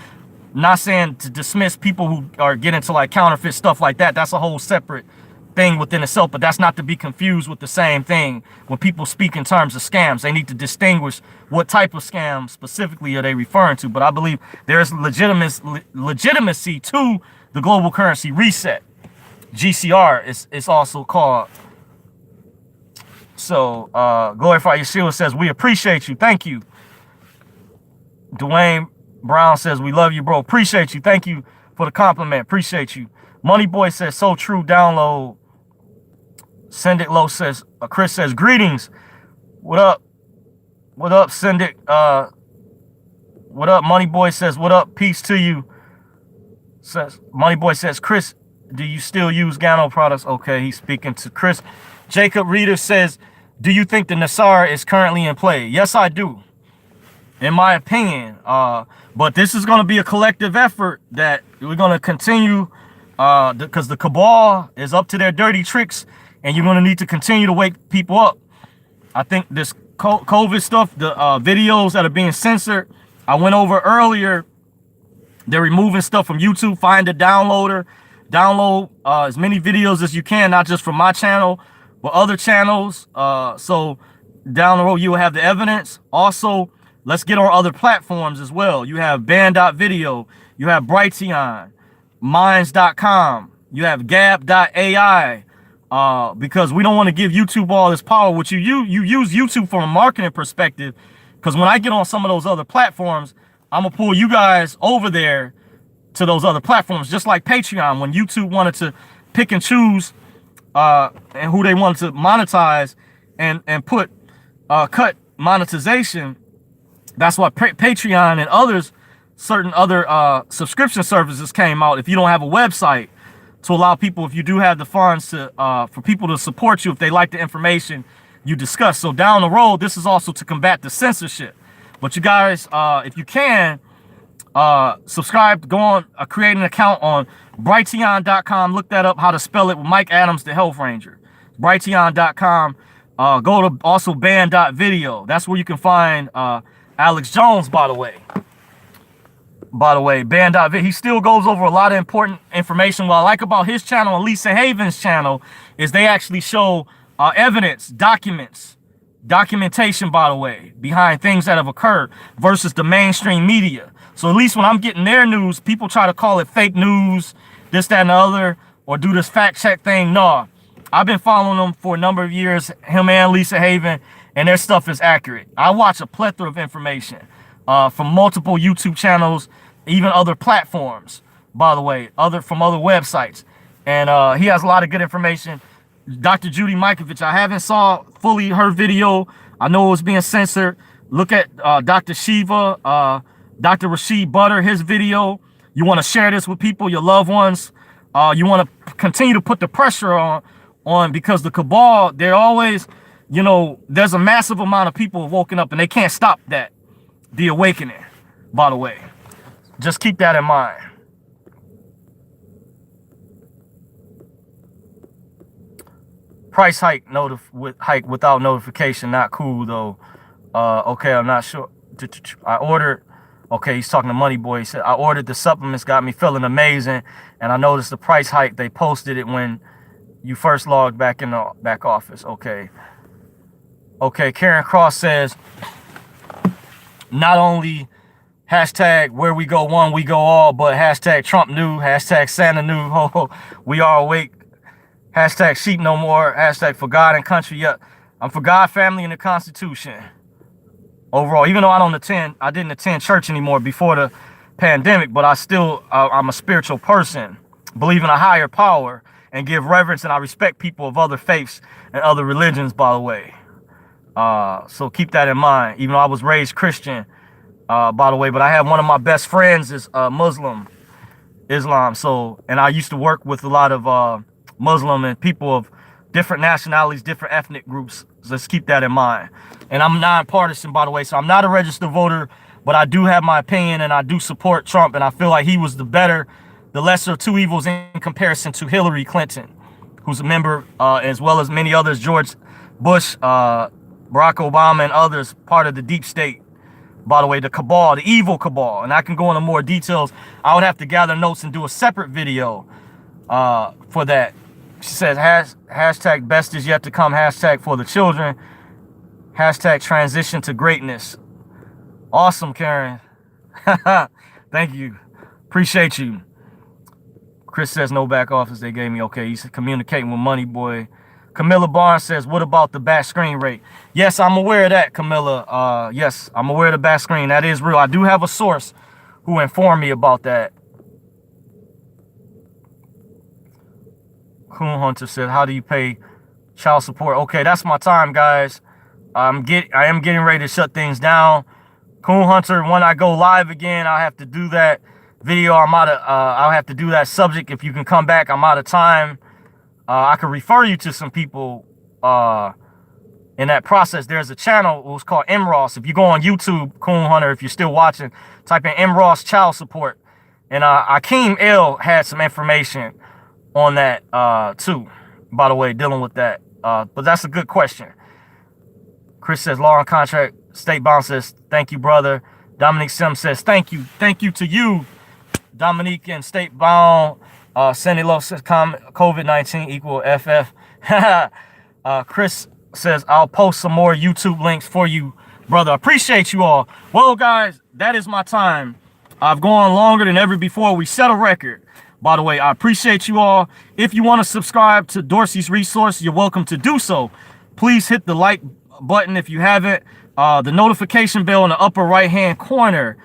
Not saying to dismiss people who are getting into like counterfeit stuff like that. That's a whole separate thing within itself, but that's not to be confused with the same thing. When people speak in terms of scams, they need to distinguish what type of scam specifically are they referring to. But I believe there is legitimacy to the global currency reset. GCR is also called. So Glorify Yeshua says, we appreciate you. Thank you. Dwayne Brown says, we love you, bro. Appreciate you. Thank you for the compliment. Appreciate you. Money Boy says, so true. Download. Send it low says, Chris says, greetings. What up? What up, Send it? What up? Money Boy says, what up? Peace to you. Says Money Boy says, Chris, do you still use Gano products? Okay, he's speaking to Chris. Jacob Reader says, do you think the Nassar is currently in play? Yes, I do. In my opinion. But this is going to be a collective effort that we're going to continue, because the cabal is up to their dirty tricks, and you're going to need to continue to wake people up. I think this COVID stuff, the videos that are being censored, I went over earlier. They're removing stuff from YouTube. Find a downloader. Download as many videos as you can, not just from my channel, but other channels. So down the road, you will have the evidence. Also, let's get on other platforms as well. You have Band.video. You have Brighteon, Minds.com. You have Gab.ai. Because we don't want to give YouTube all this power, which you use YouTube from a marketing perspective. Because when I get on some of those other platforms, I'm going to pull you guys over there to those other platforms, just like Patreon. When YouTube wanted to pick and choose and who they wanted to monetize and put cut monetization, that's why Patreon and others, certain other subscription services came out. If you don't have a website, to allow people, if you do have the funds, to for people to support you if they like the information you discuss. So down the road, this is also to combat the censorship. But you guys, if you can, subscribe, go on, create an account on Brighteon.com. Look that up, how to spell it, with Mike Adams, the Health Ranger. Brighteon.com. Go to also band.video. That's where you can find Alex Jones, by the way. Band.video. He still goes over a lot of important information. What I like about his channel and Lisa Haven's channel is they actually show evidence, documentation, by the way, behind things that have occurred versus the mainstream media. So at least when I'm getting their news, people try to call it fake news, this, that, and the other, or do this fact check thing. No, I've been following them for a number of years, him and Lisa Haven, and their stuff is accurate. I watch a plethora of information from multiple YouTube channels, even other platforms, by the way, from other websites. And he has a lot of good information. Dr. Judy Mikovits, I haven't saw fully her video. I know it was being censored. Look at Dr. Shiva, Dr. Rashid Butter, his video. You want to share this with people, your loved ones. You want to continue to put the pressure on because the cabal, they're always, you know, there's a massive amount of people woken up and they can't stop that, the awakening, by the way. Just keep that in mind. Price hike without notification, not cool though. Okay, I'm not sure. I ordered. Okay, he's talking to Money Boy. He said I ordered the supplements, got me feeling amazing, and I noticed the price hike. They posted it when you first logged back in the back office. Okay. Karen Cross says not only hashtag where we go one, we go all, but hashtag Trump knew, hashtag Santa knew. Ho, we are awake. Hashtag sheep no more. Hashtag for God and country. Yep. I'm for God, family, and the Constitution. Overall, even though I didn't attend church anymore before the pandemic, but I'm a spiritual person, believe in a higher power, and give reverence, and I respect people of other faiths and other religions, by the way. So keep that in mind. Even though I was raised Christian, by the way, but I have one of my best friends is Islam. So, and I used to work with a lot of Muslim and people of different nationalities, different ethnic groups. So let's keep that in mind. And I'm nonpartisan, by the way, so I'm not a registered voter, but I do have my opinion and I do support Trump, and I feel like he was the lesser of two evils in comparison to Hillary Clinton, who's a member, as well as many others, George Bush, Barack Obama, and others, part of the deep state. By the way, the cabal, the evil cabal, and I can go into more details. I would have to gather notes and do a separate video for that. She says, hashtag best is yet to come, hashtag for the children, hashtag transition to greatness. Awesome, Karen. Thank you. Appreciate you. Chris says no back office they gave me. Okay, he's communicating with Money Boy. Camilla Barnes says, what about the back screen rate? Yes, I'm aware of that, Camilla. Yes, I'm aware of the back screen. That is real. I do have a source who informed me about that. Coon Hunter said, how do you pay child support? Okay, that's my time, guys. I am getting ready to shut things down. Coon Hunter, when I go live again, I'll have to do that video. I'll have to do that subject. If you can come back, I'm out of time. I could refer you to some people in that process. There's a channel, it was called M. Ross. If you go on YouTube, Coon Hunter, if you're still watching, type in M. Ross child support. And Akeem L had some information on that too, by the way, dealing with that. But that's a good question. Chris says, law and contract. State Bound says, thank you, brother. Dominique Sim says, thank you. Thank you to you, Dominique, and State Bound. Sandy Love says, COVID-19 equal FF. Chris says, I'll post some more YouTube links for you, brother. Appreciate you all. Well, guys, that is my time. I've gone longer than ever before. We set a record. By the way, I appreciate you all. If you want to subscribe to Dorsey's Resource, you're welcome to do so. Please hit the like button if you haven't. The notification bell in the upper right-hand corner.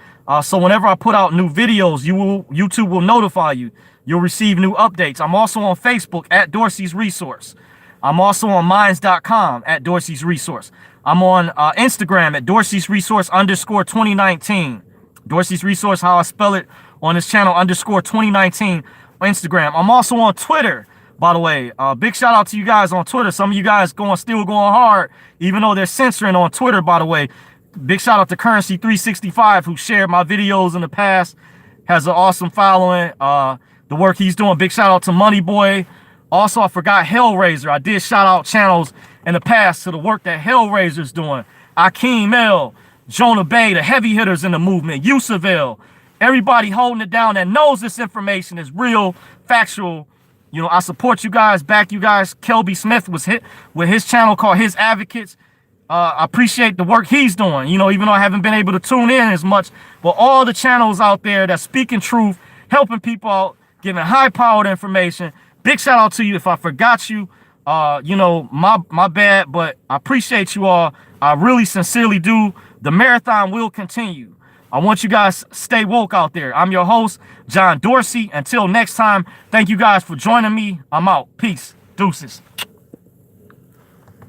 So whenever I put out new videos, YouTube will notify you. You'll receive new updates. I'm also on Facebook at Dorsey's Resource. I'm also on Minds.com at Dorsey's Resource. I'm on Instagram at Dorsey's Resource _2019. Dorsey's Resource, how I spell it on this channel, _2019 on Instagram. I'm also on Twitter, by the way. Big shout out to you guys on Twitter. Some of you guys still going hard, even though they're censoring on Twitter, by the way. Big shout out to Currency 365, who shared my videos in the past. Has an awesome following. The work he's doing. Big shout out to Money Boy. Also, I forgot Hellraiser. I did shout out channels in the past to the work that Hellraiser's doing. Akeem L, Jonah Bay, the heavy hitters in the movement, Yusufel, everybody holding it down that knows this information is real, factual. You know, I support you guys, back you guys. Kelby Smith was hit with his channel called His Advocates. I appreciate the work he's doing, you know, even though I haven't been able to tune in as much. But all the channels out there that's speaking truth, helping people out, giving high-powered information. Big shout out to you. If I forgot you, you know, my bad, but I appreciate you all. I really sincerely do. The marathon will continue. I want you guys to stay woke out there. I'm your host, John Dorsey. Until next time, thank you guys for joining me. I'm out. Peace. Deuces.